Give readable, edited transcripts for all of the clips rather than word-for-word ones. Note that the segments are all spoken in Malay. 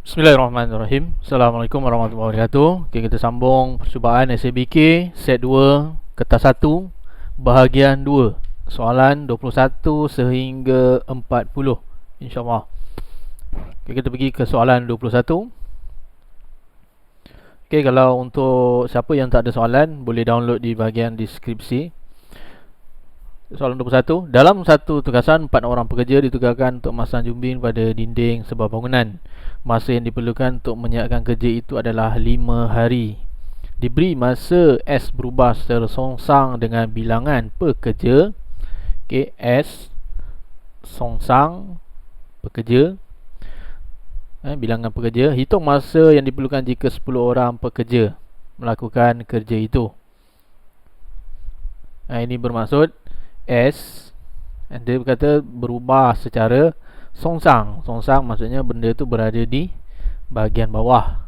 Bismillahirrahmanirrahim. Assalamualaikum warahmatullahi wabarakatuh. Okay, kita sambung percubaan SABK set 2 kertas 1 bahagian 2, soalan 21 sehingga 40, InsyaAllah. Okay, kita pergi ke soalan 21. Okay, kalau untuk siapa yang tak ada soalan, boleh download di bahagian deskripsi. Soalan 21. Dalam satu tugasan, 4 orang pekerja ditugaskan untuk memasang jumbing pada dinding sebuah bangunan. Masa yang diperlukan untuk menyiapkan kerja itu adalah 5 hari. Diberi masa S berubah secara songsang dengan bilangan pekerja. Okay, S songsang pekerja, bilangan pekerja. Hitung masa yang diperlukan jika 10 orang pekerja melakukan kerja itu. Ini bermaksud S, dia berkata berubah secara songsang. Songsang maksudnya benda tu berada di bahagian bawah.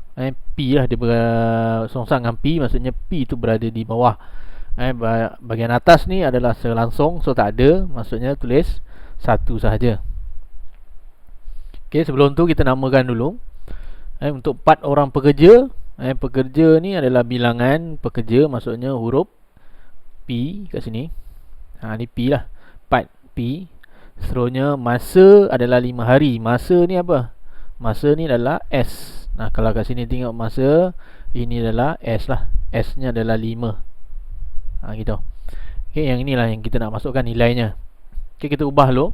P lah, dia songsang dengan P, maksudnya P tu berada di bawah. Bahagian atas ni adalah selangsung, so tak ada, maksudnya tulis satu sahaja. Okay, sebelum tu kita namakan dulu. Untuk 4 orang pekerja, pekerja ni adalah bilangan pekerja, maksudnya huruf P kat sini. Ni P lah, 4 P. Seterusnya masa adalah 5 hari. Masa ni apa? Masa ni adalah S. Kalau kat sini tengok masa, ini adalah S lah. S nya adalah 5. Gitu. Okay, yang inilah yang kita nak masukkan nilainya. Okay, kita ubah dulu.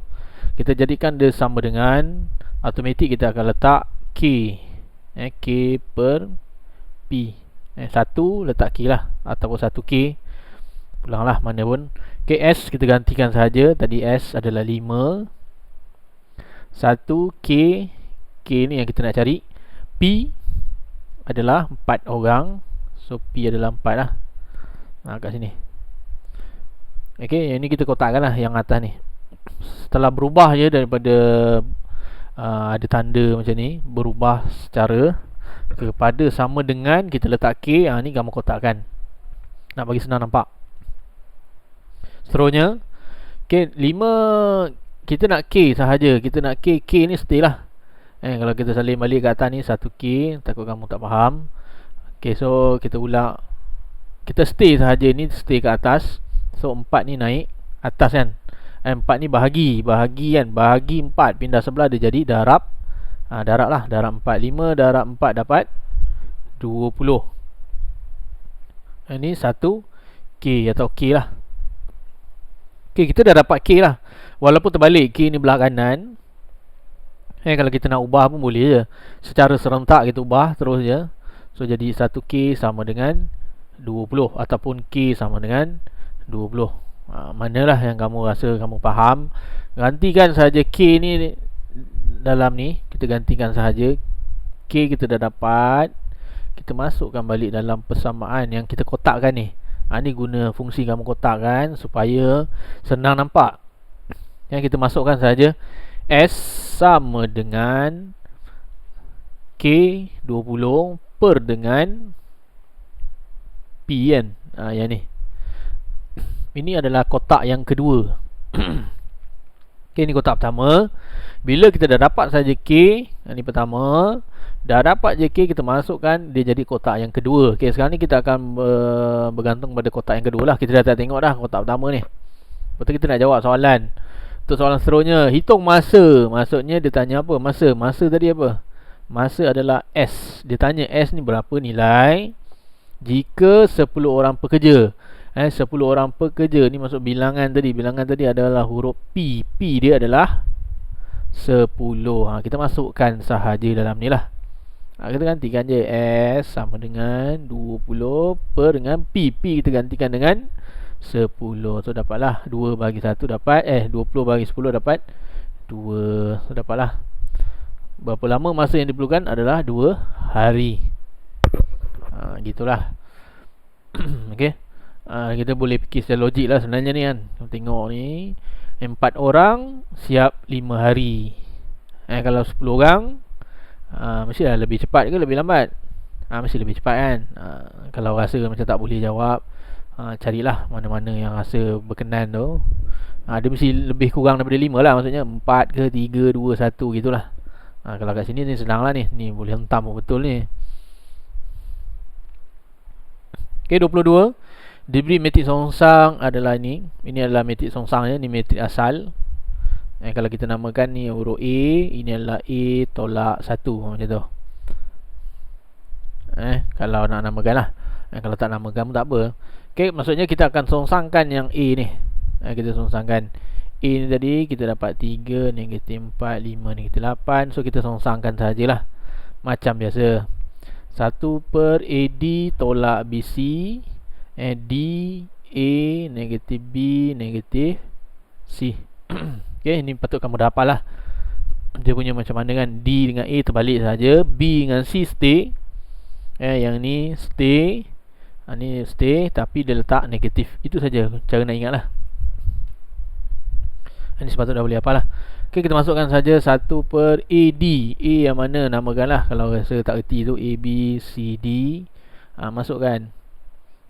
Kita jadikan dia sama dengan, automatik kita akan letak K. K per P. 1 letak K lah, ataupun 1K. Pulanglah mana pun. Okay, S kita gantikan sahaja. Tadi S adalah 5. 1K. K ni yang kita nak cari. P adalah 4 orang. So P adalah 4 lah. Kat sini. Okay, yang ni kita kotakkan lah, yang atas ni. Setelah berubah je daripada ada tanda macam ni, berubah secara kepada sama dengan, kita letak K. Ni gambar kotakkan, nak bagi senang nampak. Seterusnya, okay, 5 kita nak K sahaja. Kita nak K ni stay lah. Kalau kita salin balik ke atas ni 1K, takut kamu tak faham. Okay, so kita ulang. Kita stay sahaja, ni stay ke atas. So 4 ni naik atas kan. 4 ni bahagi kan. Bahagi 4, pindah sebelah, dia jadi darab. Darab lah, darab 4. 5 darab 4 dapat 20. Ini 1K atau K lah. Okay, kita dah dapat K lah. Walaupun terbalik, K ni belah kanan. Kalau kita nak ubah pun boleh je. Secara serentak kita ubah terus je. So jadi 1K sama dengan 20, ataupun K sama dengan 20. Manalah yang kamu rasa kamu faham. Gantikan sahaja K ni dalam ni. Kita gantikan sahaja K kita dah dapat. Kita masukkan balik dalam persamaan yang kita kotakkan ni. Ni guna fungsi kamu kotakkan supaya senang nampak. Yang kita masukkan saja S sama dengan K 20 per dengan P kan. Yang ni. Ini adalah kotak yang kedua. Okay, ni kotak pertama. Bila kita dah dapat saja K, ni pertama, dah dapat je K, kita masukkan, dia jadi kotak yang kedua. Okay, sekarang ni kita akan bergantung pada kotak yang kedua lah. Kita dah tengok dah kotak pertama ni. Betul, kita nak jawab soalan. Untuk soalan seterusnya, hitung masa. Maksudnya dia tanya apa? Masa. Masa tadi apa? Masa adalah S. Dia tanya S ni berapa nilai jika 10 orang pekerja. 10 orang pekerja ni masuk bilangan tadi. Bilangan tadi adalah huruf P. P dia adalah 10. Kita masukkan sahaja dalam ni lah. Kita gantikan je S sama dengan 20 per dengan P. P kita gantikan dengan 10. So dapatlah 2 bagi 1 dapat 20 bagi 10 dapat 2. So dapatlah berapa lama masa yang diperlukan adalah 2 hari. Gitulah. Okay. Kita boleh fikir secara logik lah sebenarnya ni kan. Tengok ni, 4 orang siap 5 hari. Kalau 10 orang, mesti lah lebih cepat ke lebih lambat? Mesti lebih cepat kan. Kalau rasa macam tak boleh jawab, carilah mana-mana yang rasa berkenan tu. Dia mesti lebih kurang daripada 5 lah. Maksudnya 4 ke 3, 2, 1 gitulah. Kalau kat sini ni senang lah ni. Ni boleh hentam betul ni. Okay, 22. Diberi metrik songsang adalah ini. Ini adalah metrik songsang ya. Ni metrik asal. Kalau kita namakan ni huruf A, ini adalah A tolak 1 macam tu. Kalau nak namakan lah. Kalau tak namakan pun tak apa. Okay, maksudnya kita akan songsangkan yang A ni. Kita songsangkan A ni tadi, kita dapat 3, negatif 4, 5, negatif 8. So kita songsangkan sajalah macam biasa. 1 per AD tolak BC, D A negatif B negatif C. Okay, ini patut kamu dah hafal lah. Dia punya macam mana kan. D dengan A terbalik saja, B dengan C stay. Yang ni stay. Ni stay tapi dia letak negatif. Itu saja cara nak ingat lah. Ini sepatut dah boleh hafal lah. Okay, kita masukkan saja 1 per AD. A yang mana namakan lah. Kalau rasa tak reti tu A, B, C, D. Masukkan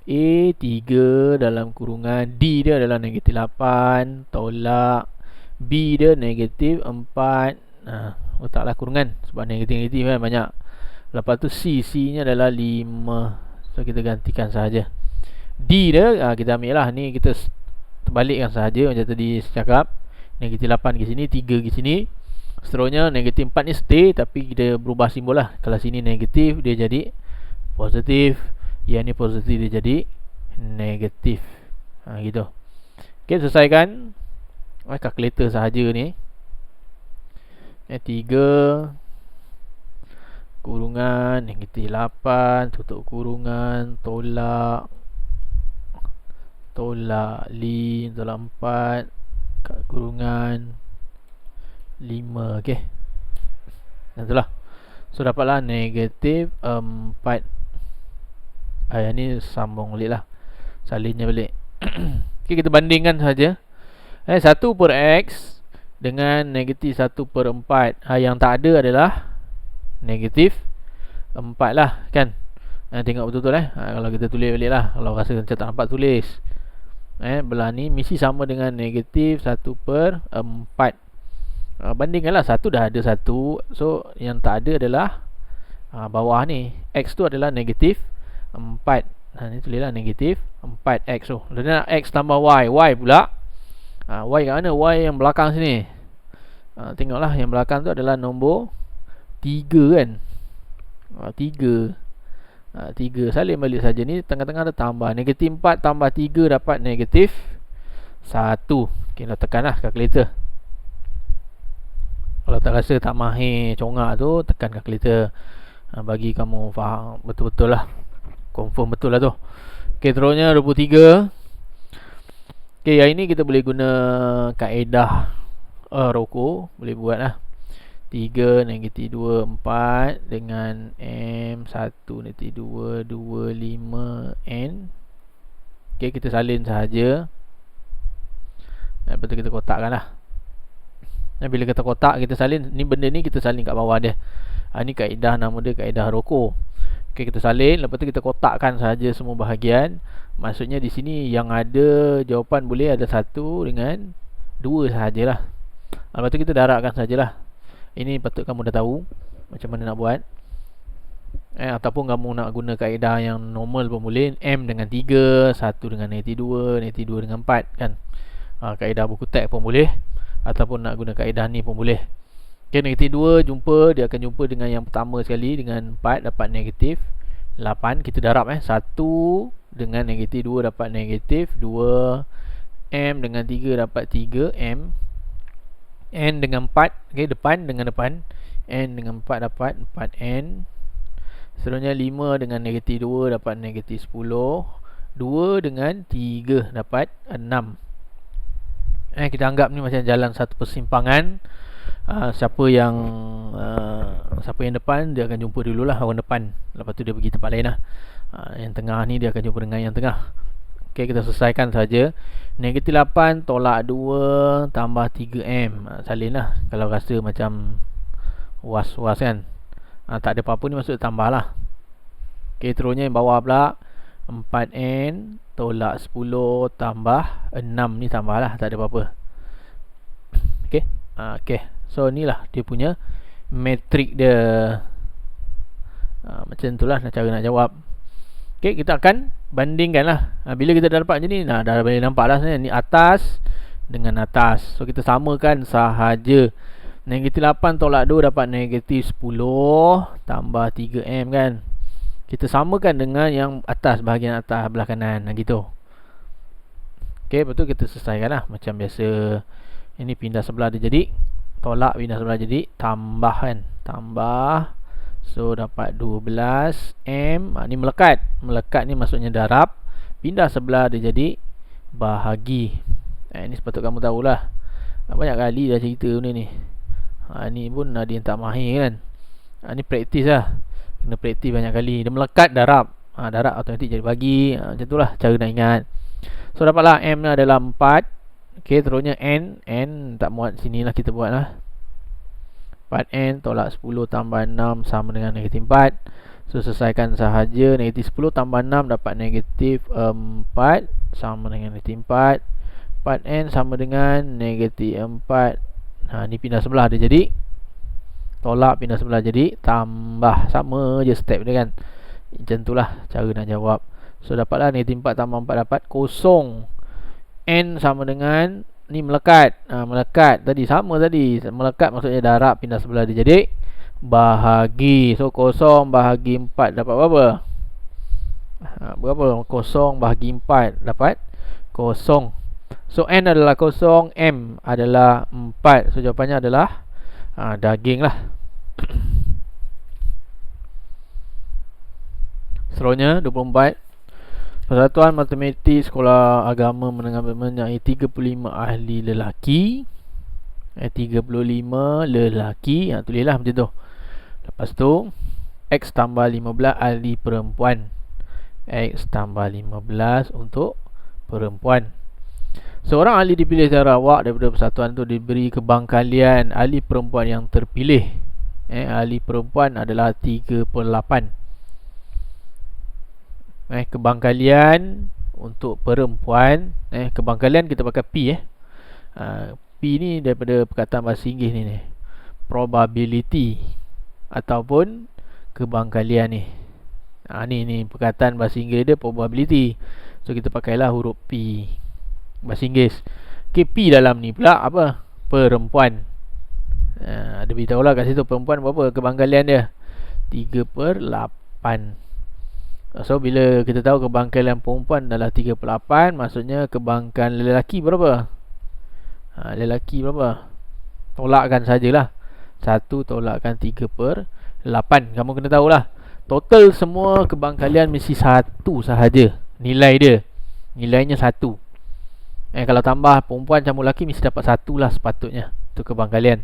A 3 dalam kurungan D dia adalah negatif 8 tolak B dia negatif 4. Letaklah kurungan sebab negatif-negatif kan banyak. Lepas tu C nya adalah 5. So kita gantikan sahaja. D dia kita ambil lah. Ni kita terbalikkan sahaja macam tadi cakap. Negatif 8 ke sini, 3 ke sini. Seterusnya negatif 4 ni stay tapi dia berubah simbol lah. Kalau sini negatif dia jadi positif. Yang ni positif dia jadi negatif. Gitu. Okay, selesaikan. Kalkulator sahaja ni. 3 kurungan negatif 8 tutup kurungan tolak 5 tolak 4 kat kurungan 5. Okay, itulah. So dapatlah negatif 4. Yang ni sambung balik lah, salinnya balik. Okay, kita bandingkan saja. 1 per X dengan negatif 1 per 4. Yang tak ada adalah negatif 4 lah kan. Tengok betul-betul kalau kita tulis balik lah. Kalau rasa macam tak nampak tulis. Belah ni mesti sama dengan negatif 1 per 4. Bandingkanlah. 1 dah ada 1. So yang tak ada adalah bawah ni. X tu adalah negatif 4. Ni tulislah negatif 4X. So dia nak X tambah Y. Y pula Y kat mana? Y yang belakang sini. Tengoklah yang belakang tu adalah nombor 3 kan. 3 salin balik saja. Ni tengah-tengah ada tambah. Negatif 4 tambah 3 dapat negatif 1. Okay, kita tekanlah kalkulator. Kalau tak rasa tak mahir congak tu, tekan kalkulator. Bagi kamu faham betul-betul lah. Confirm betul lah tu. Okay, terusnya 23. Okay, yang ini kita boleh guna kaedah roko. Boleh buat lah. 3 negatif 2 4 dengan M 1 negatif 2 2 5 N. Okay, kita salin sahaja. Lepas tu kita kotakkan lah. Bila kita kotak, kita salin. Ni benda ni kita salin kat bawah dia. Ni kaedah, nama dia kaedah roko. Okay, kita salin. Lepas tu kita kotakkan sahaja semua bahagian. Maksudnya di sini yang ada jawapan boleh ada 1 dengan 2 sahajalah. Lepas tu kita darabkan sajalah. Ini patut kamu dah tahu macam mana nak buat. Ataupun kamu nak guna kaedah yang normal pun boleh. M dengan 3, 1 dengan negatif 2, negatif 2 dengan 4 kan. Kaedah buku teks pun boleh. Ataupun nak guna kaedah ni pun boleh. Okay, negatif 2 jumpa, dia akan jumpa dengan yang pertama sekali. Dengan 4 dapat negatif 8. Kita darab 1 dengan negatif 2 dapat negatif 2. M dengan 3 dapat 3M. N dengan 4. Okay, depan dengan depan. N dengan 4 dapat 4N. Seterusnya 5 dengan negatif 2 dapat negatif 10. 2 dengan 3 dapat 6. Kita anggap ni macam jalan satu persimpangan. Siapa yang depan, dia akan jumpa dululah orang depan. Lepas tu dia pergi tempat lain lah. Yang tengah ni dia akan jumpa dengan yang tengah. Okay, kita selesaikan saja. Negatif 8 tolak 2 tambah 3M. Salin lah. Kalau rasa macam was-was kan. Tak ada apa-apa ni, maksud tambah lah. Okay, terusnya yang bawah pula 4N tolak 10 tambah 6. Ni tambah lah, tak ada apa-apa. Okay. Okay, so inilah dia punya metrik dia. Macam itulah cara nak jawab. Okay, kita akan bandingkan lah. Bila kita dah dapat macam ni, dah boleh nampak lah sebenarnya. Ni atas dengan atas. So kita samakan sahaja. Negatif 8 tolak 2 dapat negatif 10 tambah 3M kan. Kita samakan dengan yang atas, bahagian atas belah kanan gitu. Okay, betul, kita selesaikan lah macam biasa. Ini pindah sebelah dia jadi, tolak pindah sebelah jadi, tambah kan. Tambah. So dapat 12M. Ni melekat. Melekat ni maksudnya darab. Pindah sebelah dia jadi bahagi. Ini sepatut kamu tahulah. Banyak kali dah cerita ni. Ni pun ada yang tak mahir kan. Ni praktis lah. Kena praktis banyak kali. Dia melekat darab. Darab automatik jadi bagi. Macam tu lah cara nak ingat. So dapatlah M ni adalah 4. Okay, terusnya N. N tak muat sini lah, kita buat lah. 4N tolak 10 tambah 6 sama dengan negatif 4. So selesaikan sahaja. Negatif 10 tambah 6 dapat negatif 4 sama dengan negatif 4. 4N sama dengan negatif 4. Ni pindah sebelah dia jadi, tolak pindah sebelah jadi tambah. Sama je step dia kan. Macam tu lah cara nak jawab. So dapatlah negatif 4 tambah 4 dapat 0. N sama dengan, ni melekat. Melekat tadi sama tadi. Melekat maksudnya darab pindah sebelah dia jadi bahagi. So 0 bahagi 4 dapat berapa? Berapa? 0 bahagi 4 dapat 0. So N adalah 0, M adalah 4. So jawapannya adalah daging lah. Seterusnya 24. Persatuan Matematik Sekolah Agama Menengah mempunyai 35 ahli lelaki, 35 lelaki. Tulislah macam tu. Lepas tu X tambah 15 ahli perempuan. X tambah 15 untuk perempuan. Seorang ahli dipilih secara awak daripada persatuan itu diberi kebangkalian ahli perempuan yang terpilih. Ahli perempuan adalah 3/8. Kebangkalian untuk perempuan, kebangkalian kita pakai P. P ni daripada perkataan bahasa Inggeris ni, probability ataupun kebangkalian ni. Ni perkataan bahasa Inggeris dia probability. So kita pakailah huruf P bahasa Inggeris. Okay, P dalam ni pula apa? Perempuan. Ada beritahu lah kat situ perempuan berapa kebangkalian dia? 3/8. So bila kita tahu kebangkalian perempuan adalah 3/8, maksudnya kebangkalian lelaki berapa? Lelaki berapa? Tolakkan sajalah. 1 tolakkan 3/8. Kamu kena tahulah, total semua kebangkalian mesti 1 sahaja nilai dia. Nilainya 1. Kalau tambah perempuan campur lelaki mesti dapat 1 lah sepatutnya. Itu kebangkalian.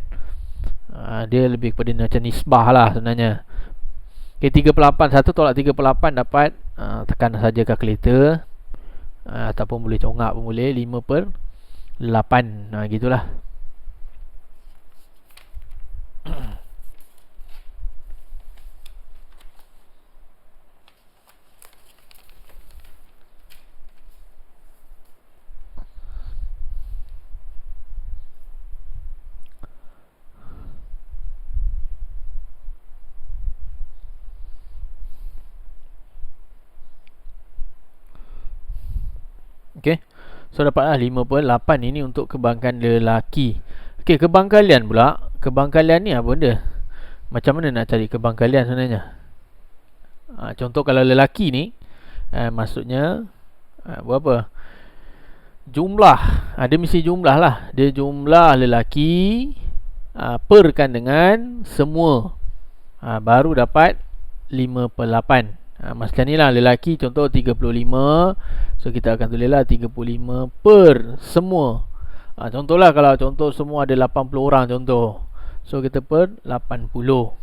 Dia lebih kepada macam nisbah lah sebenarnya. Okay, 3/8. 1 tolak 3/8 dapat, tekan saja kalkulator, ataupun boleh congak pun boleh, 5/8. Gitulah. Okay, so dapatlah 5/8 ini untuk kebangkalian lelaki. Okay, kebangkalian pula. Kebangkalian ni apa benda? Macam mana nak cari kebangkalian sebenarnya? Contoh kalau lelaki ni, maksudnya berapa? Jumlah. Dia mesti jumlah lah. Dia jumlah lelaki perkan dengan semua, baru dapat 5/8. Macam ni lah lelaki, contoh 35. So kita akan tulislah 35 per semua. Contohlah kalau contoh semua ada 80 orang contoh. So kita per 80.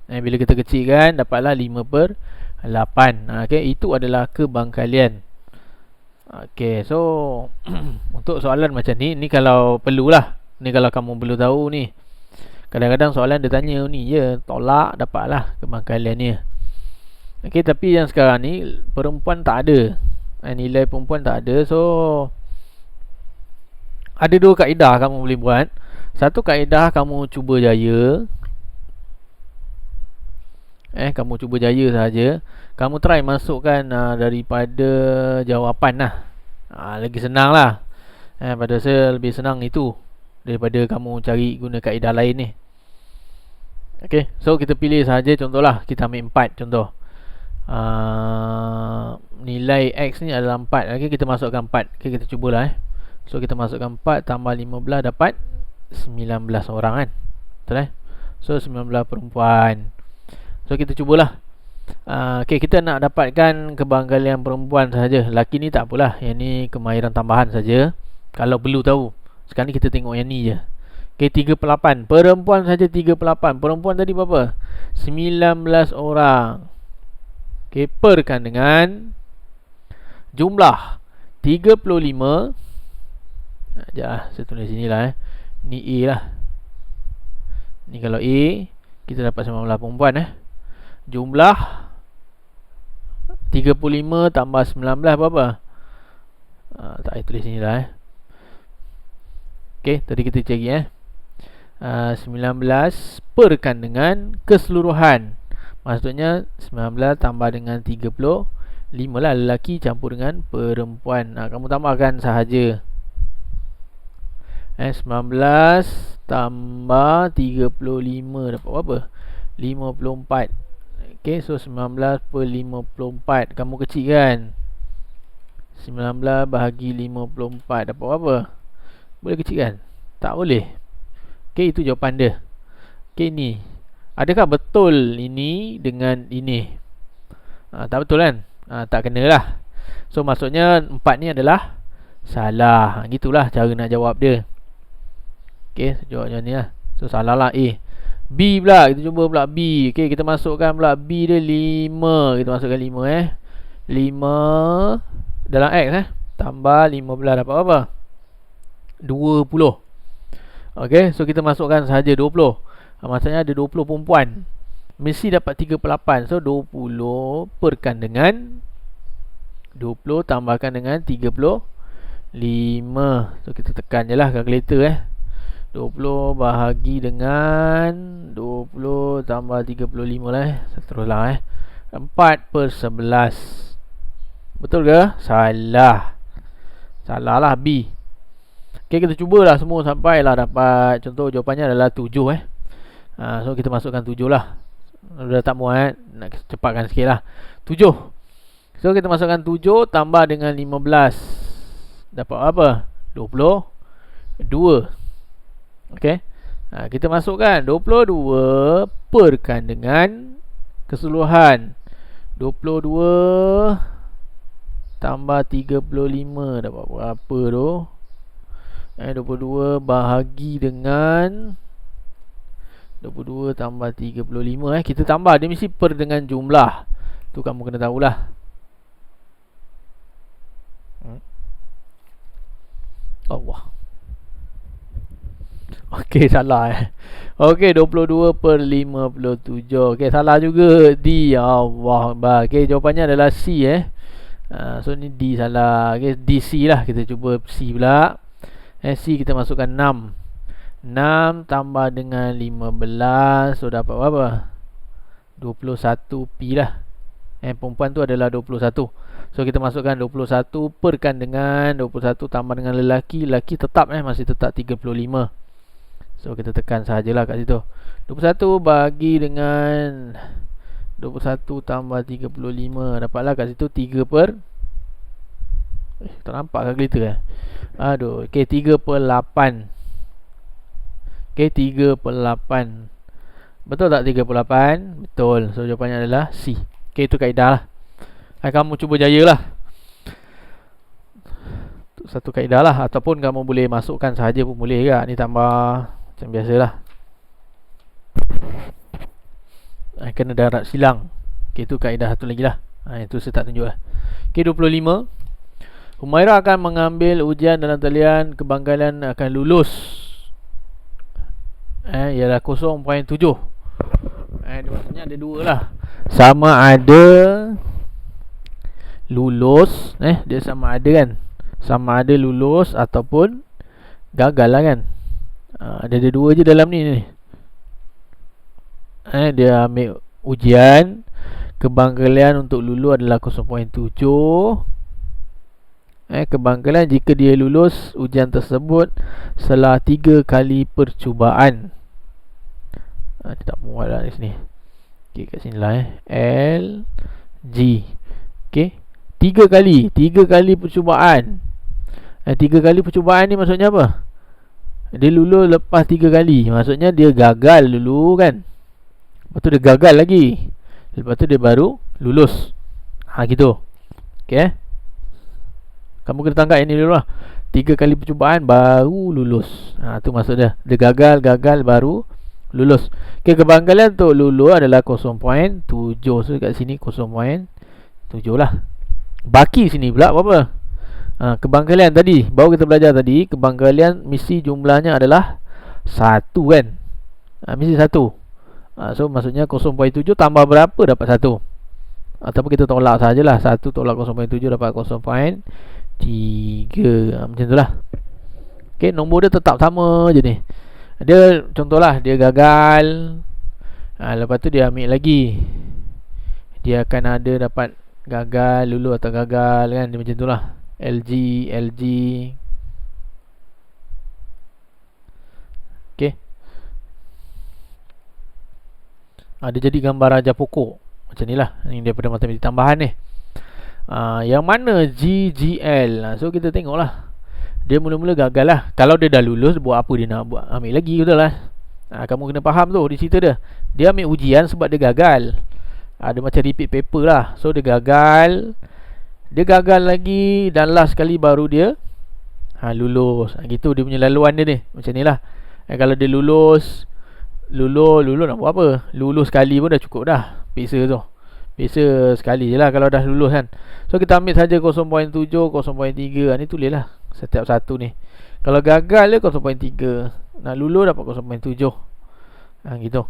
Bila kita kecilkan dapatlah 5/8. Okay, itu adalah kebangkalian. Okay, so untuk soalan macam ni kalau perlulah. Ni kalau kamu perlu tahu ni. Kadang-kadang soalan dia tanya ni je, tolak dapatlah kebangkalian ni. Okay, tapi yang sekarang ni perempuan tak ada, nilai perempuan tak ada. So ada 2 kaedah kamu boleh buat. Satu kaedah kamu cuba jaya, Kamu cuba jaya saja. Kamu try masukkan daripada jawapan lah. Lagi senang lah. Pada saya lebih senang itu daripada kamu cari guna kaedah lain ni. Okay, so kita pilih saja contohlah. Kita ambil 4 contoh. Nilai X ni adalah 4. Okay, kita masukkan 4. Okay, kita cubalah. So kita masukkan 4 tambah 15 dapat 19 orang kan. Betul So 19 perempuan. So kita cubalah. Okay, kita nak dapatkan kebanggalan perempuan saja. Lelaki ni tak apalah. Yang ni kemahiran tambahan saja. Kalau perlu tahu. Sekarang ni kita tengok yang ni je. Okay, 38. Perempuan saja 38. Perempuan tadi berapa? 19 orang. Okay, perkan dengan jumlah 35. Sekejap lah, saya tulis sini lah. Ni A lah. Ni kalau A, kita dapat 19 perempuan Jumlah 35 tambah 19 berapa? Tak payah tulis sini lah Okay, tadi kita cari 19 perkan dengan keseluruhan. Maksudnya 19 tambah dengan 35 lah, lelaki campur dengan perempuan. Kamu tambahkan sahaja 19 tambah 35 dapat berapa? 54. Okay, so 19 per 54. Kamu kecil kan? 19 bahagi 54 dapat berapa? Boleh kecil kan? Tak boleh. Okay, itu jawapan dia. Okay, ni adakah betul ini dengan ini? Tak betul kan? Tak kena lah. So maksudnya 4 ni adalah salah. Gitulah cara nak jawab dia. Okay, jawabnya ni lah. So salah lah A. B pula, kita cuba pula B. Okay, kita masukkan pula B dia 5. Kita masukkan 5 5 dalam X tambah 15 dapat apa? 20. Okay, so kita masukkan sahaja 20. Maksudnya ada 20 perempuan. Mesti dapat 38. So 20 perkan dengan 20 tambahkan dengan 35. So kita tekan je lah kalkulator 20 bahagi dengan 20 tambah 35 lah Seteruslah 4 per 11. Betul ke? Salah. Salah lah B. Okay, kita cubalah semua sampailah dapat. Contoh jawapannya adalah 7 So kita masukkan 7 lah. Dah tak muat, nak cepatkan sikit lah. 7. So kita masukkan 7 tambah dengan 15 dapat apa? 22. Okay, kita masukkan 22 perkan dengan keseluruhan 22 tambah 35 dapat berapa tu? 22 bahagi dengan 22 tambah 35 kita tambah, dia mesti per dengan jumlah. Tu kamu kena tahulah. Allah. Okey, salah Okey, 22 per 57. Okey, salah juga D. Allah. Okey, jawapannya adalah C So ni D salah. Okey, DC lah. Kita cuba C pula. C kita masukkan 6. 6 tambah dengan 15. So dapat berapa? 21 P lah. Perempuan tu adalah 21. So kita masukkan 21 perkan dengan 21 tambah dengan lelaki. Lelaki tetap masih tetap 35. So kita tekan sahajalah kat situ. 21 bagi dengan 21 tambah 35 dapatlah kat situ 3 per tak nampak kalkulator Aduh. Okay, 3 per 8. Okay, 3 per 8. Betul tak 3 per 8? Betul. So jawapannya adalah C. Okay, itu kaedah lah. Kamu cuba jaya lah. Satu kaedah lah. Ataupun kamu boleh masukkan sahaja pun boleh juga. Ni tambah macam biasalah. Kena darat silang. Okay, itu kaedah satu lagi lah. Itu saya tak tunjuk lah. Okay, 25. Humaira akan mengambil ujian dalam talian kebanggalan akan lulus. Ialah 0.7. Maksudnya ada dua lah. Sama ada lulus. Dia sama ada kan. Sama ada lulus ataupun gagal lah kan. Ada dua je dalam ni. Dia ambil ujian. Kebanggalan untuk lulus adalah 0.7. Kebanggalan jika dia lulus ujian tersebut setelah 3 kali percubaan. Dia tak muat lah di sini. Okay, kat sini lah L G. Okay, 3 kali percubaan. 3 kali percubaan ni maksudnya apa? Dia lulus lepas 3 kali. Maksudnya dia gagal dulu kan. Lepas tu dia gagal lagi. Lepas tu dia baru lulus. Gitu. Okay. Kamu kena tangkap ini dulu lah. 3 kali percubaan baru lulus. Tu maksud dia. Dia gagal baru lulus. Okay, kebanggalan untuk lulus adalah 0.7. So kat sini 0.7 lah. Baki sini pula berapa? Kebanggalan tadi baru kita belajar tadi. Kebanggalan mesti jumlahnya adalah 1 kan. Mesti 1. So maksudnya 0.7 tambah berapa dapat 1. Ataupun kita tolak sajalah. 1 tolak 0.7 dapat 0.3. Macam tu lah. Okay, nombor dia tetap sama je ni. Dia contohlah dia gagal. Lepas tu dia ambil lagi. Dia akan ada dapat gagal, lulus atau gagal kan. Dia macam tu lah. LG. Okay. Dia jadi gambar raja pokok. Macam ni lah. Ini daripada matematik tambahan ni. Yang mana GGL. So kita tengok lah. Dia mula-mula gagal lah. Kalau dia dah lulus, buat apa dia nak buat ambil lagi, betul lah. Kamu kena faham tu di cerita dia. Dia ambil ujian sebab dia gagal. Dia macam repeat paper lah. So dia gagal. Dia gagal lagi. Dan last sekali baru dia lulus. Gitu dia punya laluan dia ni. Macam ni lah. Kalau dia lulus nak buat apa? Lulus sekali pun dah cukup dah. Peksa tu. Peksa sekali je lah kalau dah lulus kan. So kita ambil saja 0.7, 0.3. Ni tulis lah setiap satu ni. Kalau gagal dia 0.3. Nak lulus dapat 0.7. Gitu.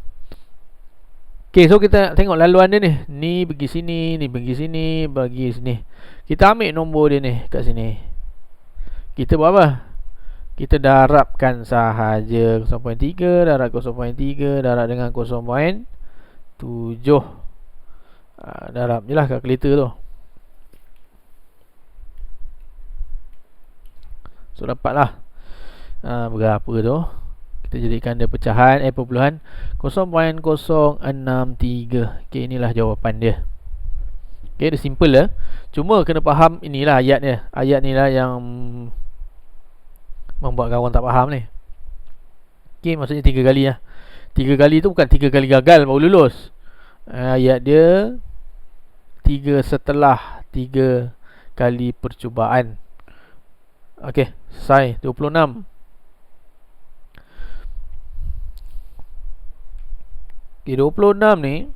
Okay, so kita tengok laluan dia ni. Ni pergi sini, ni pergi sini, bagi sini. Kita ambil nombor dia ni kat sini. Kita buat apa? Kita darabkan sahaja 0.3, darab 0.3, darab dengan 0.7. Darab je lah kalkulator tu. So dapatlah berapa tu. Kita jadikan dia pecahan perpuluhan 0.063. Okay, inilah jawapan dia. Okay, dia simple lah. Cuma kena faham inilah ayat dia. Ayat ni lah yang membuat kawan tak faham ni. Okay, maksudnya 3 kali lah. 3 kali tu bukan 3 kali gagal baru lulus. Ayat dia 3 setelah 3 kali percubaan. Okay, selesai. 26. Okay, 26 ni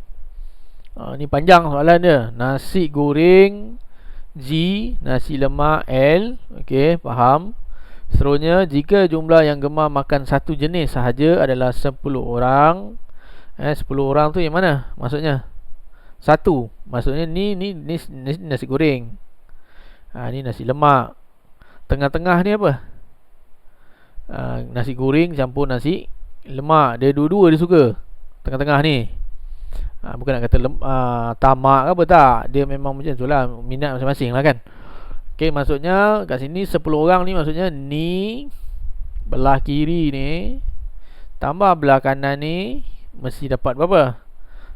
ni panjang soalan dia. Nasi goreng G, nasi lemak L. Okay, faham. Seterusnya, jika jumlah yang gemar makan satu jenis sahaja adalah 10 orang. 10 orang tu yang mana? Maksudnya 1. Maksudnya ni nasi goreng. Ni nasi lemak. Tengah-tengah ni apa? Nasi goreng campur nasi lemak. Dia dua-dua dia suka. Tengah-tengah ni. Bukan nak kata tamak ke apa, tak. Dia memang macam tu lah. Minat masing-masing lah kan. Okay, maksudnya kat sini 10 orang ni maksudnya ni belah kiri ni tambah belah kanan ni mesti dapat berapa?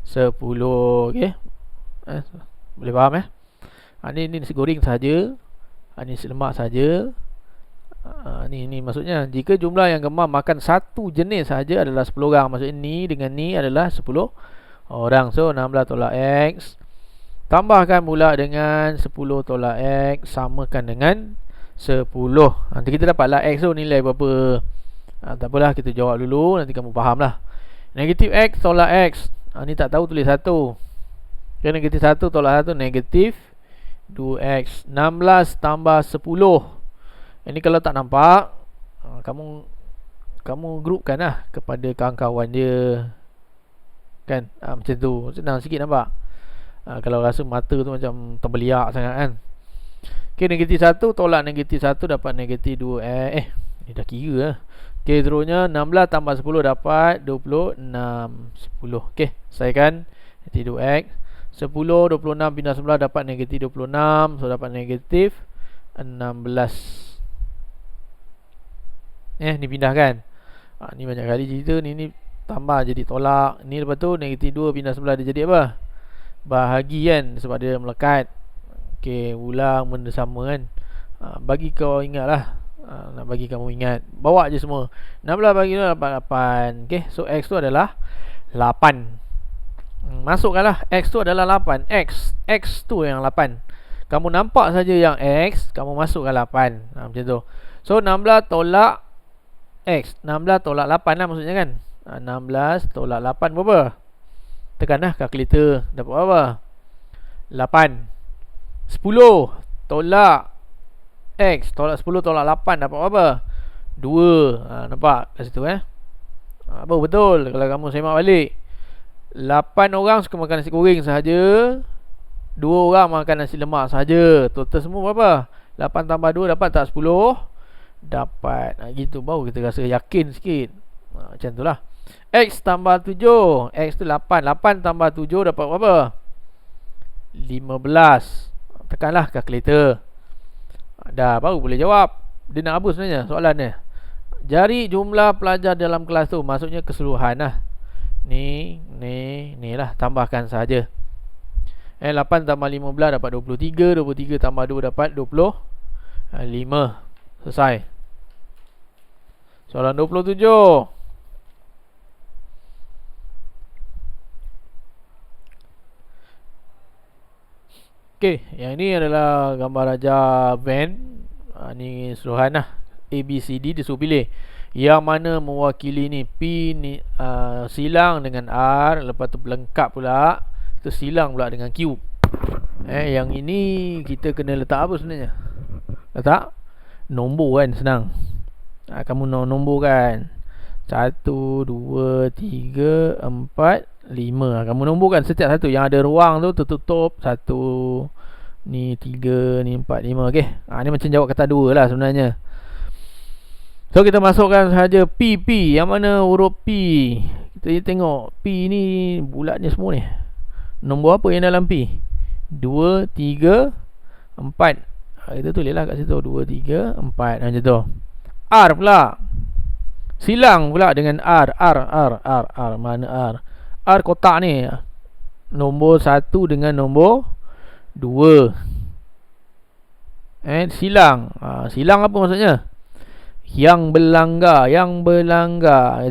10. Okay, boleh faham ni nasi goreng saja. Ni nasi lemak saja. Ni maksudnya jika jumlah yang gemar makan satu jenis saja adalah 10 orang. Maksudnya ni dengan ni adalah 10 orang. So 16 tolak X, tambahkan pula dengan 10 tolak X, samakan dengan 10. Nanti kita dapatlah X tu nilai berapa. Tak apalah, kita jawab dulu. Nanti kamu faham lah. Negatif X tolak X. Ni tak tahu tulis 1. Okay, negatif 1 tolak 1 negatif 2X. 16 tambah 10. Ini kalau tak nampak, kamu grupkan lah kepada kawan-kawan dia. Kan? Macam tu. Senang sikit nampak. Kalau rasa mata tu macam terbeliak sangat kan. Okay, negatif 1 tolak negatif 1 dapat negatif 2. Ni dah kira lah. Okay, terusnya 16 tambah 10 dapat 26. 10. Okay, selesaikan Negatif 2x. 10, 26 pindah 11 dapat negatif 26. So dapat negatif 16. Ni pindah kan. Ni banyak kali cerita. Ni tambah jadi tolak. Ni lepas tu negatif 2 pindah 11 dia jadi apa? Bahagi kan, sebab dia melekat. Okey, ulang benda sama kan. Bagi kau ingat lah. Nak bagi kamu ingat, bawa je semua. 16 bagi 2 dapat 8. Okey, so x tu adalah 8. Masukkanlah x tu adalah 8. X tu yang 8. Kamu nampak saja yang x, kamu masukkan 8. Macam tu. So 16 tolak x, 16 tolak 8 lah maksudnya kan. 16 tolak 8 berapa? Tekanlah kalkulator. Dapat apa? 8. 10 tolak x, tolak 10 tolak 8 dapat apa? 2. Nampak kat situ apa betul kalau kamu semak balik. 8 orang suka makan nasi goreng sahaja, 2 orang makan nasi lemak sahaja. Total semua berapa? 8 tambah 2 dapat tak 10? Dapat. Gitu baru kita rasa yakin sikit. Macam tu lah. X tambah 7. X tu 8. 8 tambah 7 dapat berapa? 15. Tekanlah kalkulator. Dah baru boleh jawab. Dia nak apa sebenarnya soalan ni? Jari jumlah pelajar dalam kelas tu. Maksudnya keseluruhan lah. Ni lah, tambahkan saja. 8 tambah 15 dapat 23. 23 tambah 2 dapat 25. Selesai. Soalan 27. Okey, yang ni adalah gambar raja van. Ni seluruhan lah. A, B, C, D dia suruh pilih yang mana mewakili ni. P ni silang dengan R, lepas tu pelengkap pula, tu silang pula dengan Q. Yang ini kita kena letak apa sebenarnya? Letak nombor kan, senang. Kamu nombor kan 1, 2, 3, 4, 5. Kamu nombor kan setiap satu yang ada ruang tu tertutup. 1, ni 3, ni 4, 5. Okey. Ni macam jawab kata 2 lah sebenarnya. So kita masukkan sahaja P. Yang mana huruf P? Kita tengok P ni bulatnya semua ni. Nombor apa yang dalam P? 2, 3, 4. Kita tulislah kat situ 2, 3, 4. Macam tu. R pula silang pula dengan R. Mana R? R kotak ni. Nombor 1 dengan nombor 2. Silang. Silang apa maksudnya? Yang berlanggar.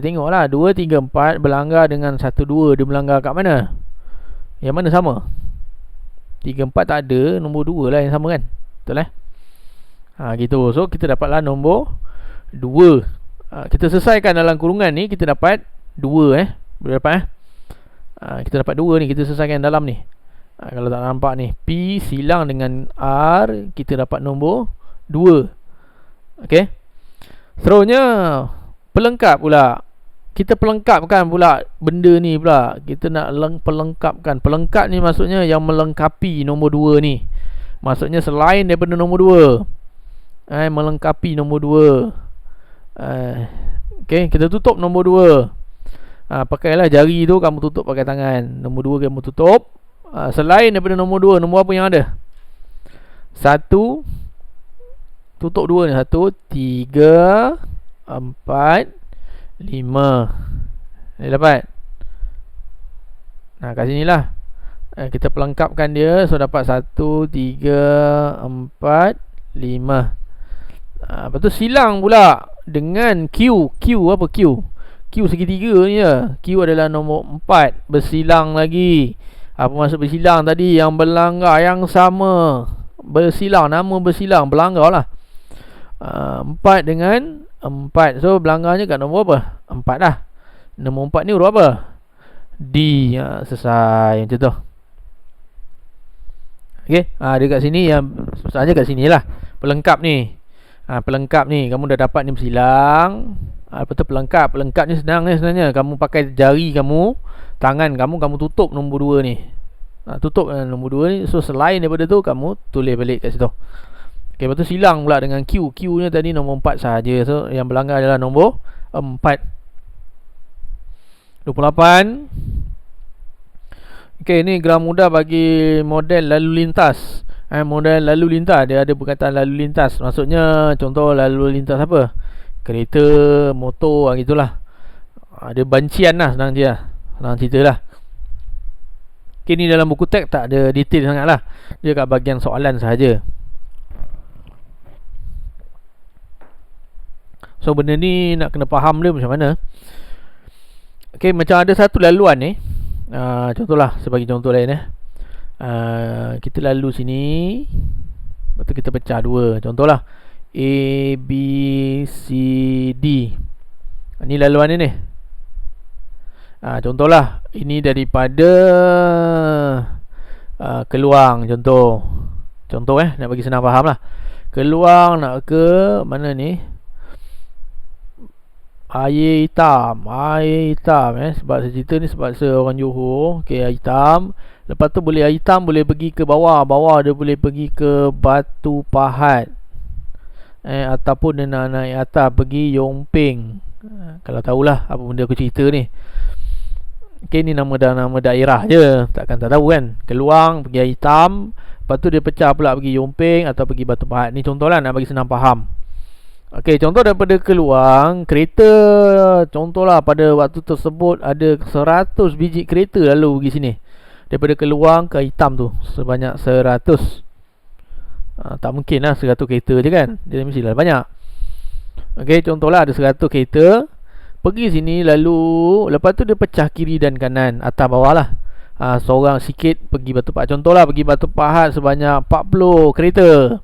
Tengoklah 2, 3, 4 berlanggar dengan 1, 2. Dia berlanggar kat mana? Yang mana sama? 3, 4 tak ada. Nombor 2 lah yang sama kan? Betul gitu. So kita dapatlah nombor 2. Kita selesaikan dalam kurungan ni. Kita dapat 2 boleh dapat kita dapat 2 ni. Kita selesaikan dalam ni. Kalau tak nampak ni, P silang dengan R, kita dapat nombor 2. Okey. Seterusnya pelengkap pula. Kita pelengkapkan pula benda ni pula. Kita nak pelengkapkan. Pelengkap ni maksudnya yang melengkapi nombor 2 ni. Maksudnya selain daripada nombor 2. Melengkapi nombor 2. Okey, kita tutup nombor 2. Pakailah jari tu, kamu tutup pakai tangan. Nombor 2 kamu tutup. Selain daripada nombor 2, nombor apa yang ada? 1. Tutup 2 ni. 1, 3, 4, 5. Dia dapat. Kat sini lah. Kita pelengkapkan dia. So dapat 1, 3, 4, 5. Lepas tu silang pula dengan Q. Q apa Q? Q segitiga ni je. Q adalah nombor 4. Bersilang lagi. Apa maksud bersilang tadi? Yang berlanggar yang sama. Bersilang. Nama bersilang. Berlanggar lah. 4 dengan 4. So berlanggarnya kat nombor apa? 4 lah. Nombor 4 ni huruf apa? D. Selesai. Macam tu. Okay. Dia kat sini. Yang susahnya kat sini lah. Pelengkap ni. Pelengkap ni. Kamu dah dapat ni bersilang. Lepas tu pelengkap. Pelengkap ni senang ni sebenarnya. Kamu pakai jari kamu, tangan kamu, kamu tutup nombor 2 ni. Tutup nombor 2 ni. So selain daripada tu, kamu tulis balik kat situ. Okay, lepas tu silang pula dengan Q. Q ni tadi nombor 4 sahaja. So yang berlanggar adalah nombor 4. 28. Okey, ni geram mudah bagi model lalu lintas. Model lalu lintas dia ada perkataan lalu lintas. Maksudnya contoh lalu lintas apa? Kereta, motor, gitulah. Ada bancian lah, senang je lah. Senang cerita lah. Okay, ni dalam buku teks tak ada detail sangat lah. Dia kat bahagian soalan sahaja. So benda ni nak kena faham dia macam mana. Okay, macam ada satu laluan ni. Contohlah, sebagai contoh lain kita lalu sini. Lepas tu kita pecah dua. Contohlah A, B, C, D. Ni laluan ni. Contohlah ini daripada Keluang. Contoh nak bagi senang faham lah. Keluang nak ke mana ni? Air hitam. Sebab saya cerita ni sebab saya orang Johor. Okay, air hitam. Lepas tu boleh air hitam boleh pergi ke bawah. Bawah dia boleh pergi ke Batu Pahat. Ataupun dia nak naik atas pergi Yongping. Kalau tahulah apa benda aku cerita ni. Okay, ni nama daerah je. Takkan tak tahu kan. Keluang pergi air hitam. Lepas tu dia pecah pula pergi Yongping atau pergi Batu Pahat. Ni contoh lah nak bagi senang faham. Okey, contoh daripada Keluang, kereta, contohlah pada waktu tersebut ada 100 biji kereta lalu pergi sini. Daripada Keluang ke Hitam tu sebanyak 100. Tak mungkin lah 100 kereta je kan. Dia mestilah banyak. Okey, contohlah ada 100 kereta pergi sini lalu, lepas tu dia pecah kiri dan kanan, atas bawah lah. Seorang sikit pergi Batu Pahat. Contohlah pergi Batu Pahat sebanyak 40 kereta.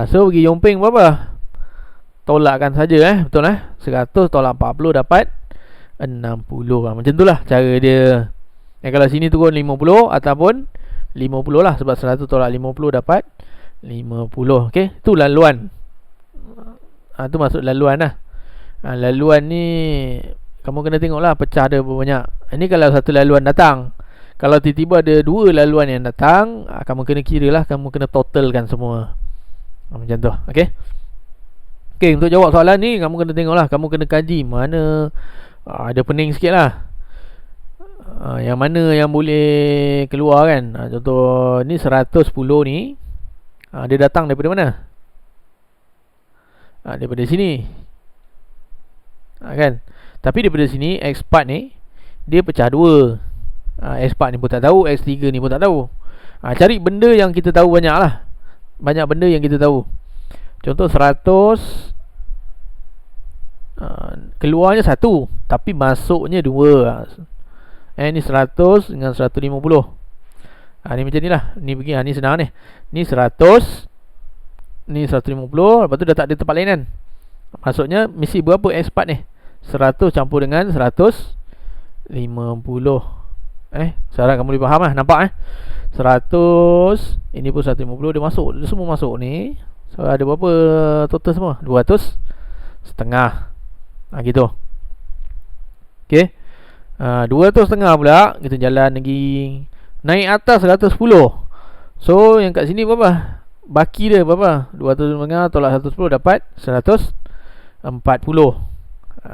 So pergi Yongping berapa? Tolakkan saja betul 100 tolak 40 dapat 60. Macam tu lah cara dia. Kalau sini turun 50 ataupun 50 lah, sebab 100 tolak 50 dapat 50. Okey, tu laluan. Tu maksud laluan lah. Laluan ni kamu kena tengok lah pecah ada berapa banyak. Ini kalau satu laluan datang. Kalau tiba-tiba ada dua laluan yang datang, kamu kena kira lah, kamu kena totalkan semua. Macam tu. Okey. Okay, untuk jawab soalan ni kamu kena tengok lah, kamu kena kaji mana ada pening sikit lah. Yang mana yang boleh keluar kan. Contoh ni 110 ni, dia datang daripada mana? Daripada sini, kan. Tapi daripada sini X4 ni dia pecah dua. X4 ni pun tak tahu, X3 ni pun tak tahu. Cari benda yang kita tahu banyak lah. Banyak benda yang kita tahu. Contoh 100 keluarnya 1 tapi masuknya 2. Ni 100 dengan 150. Ni macam ni lah. Ni pergi, ni senang ni. Ni 100, ni 150. Lepas tu dah tak ada tempat lain kan. Maksudnya mesti berapa X4 ni? 100 campur dengan 150. Sekarang kamu boleh faham lah. Nampak 100, ini pun 150. Dia masuk, dia semua masuk ni. So ada berapa total semua? 200 setengah. Gitu. Okay. 200 setengah pula. Kita jalan lagi, naik atas 110. So yang kat sini berapa? Baki dia berapa? 200 setengah tolak 110 dapat 140.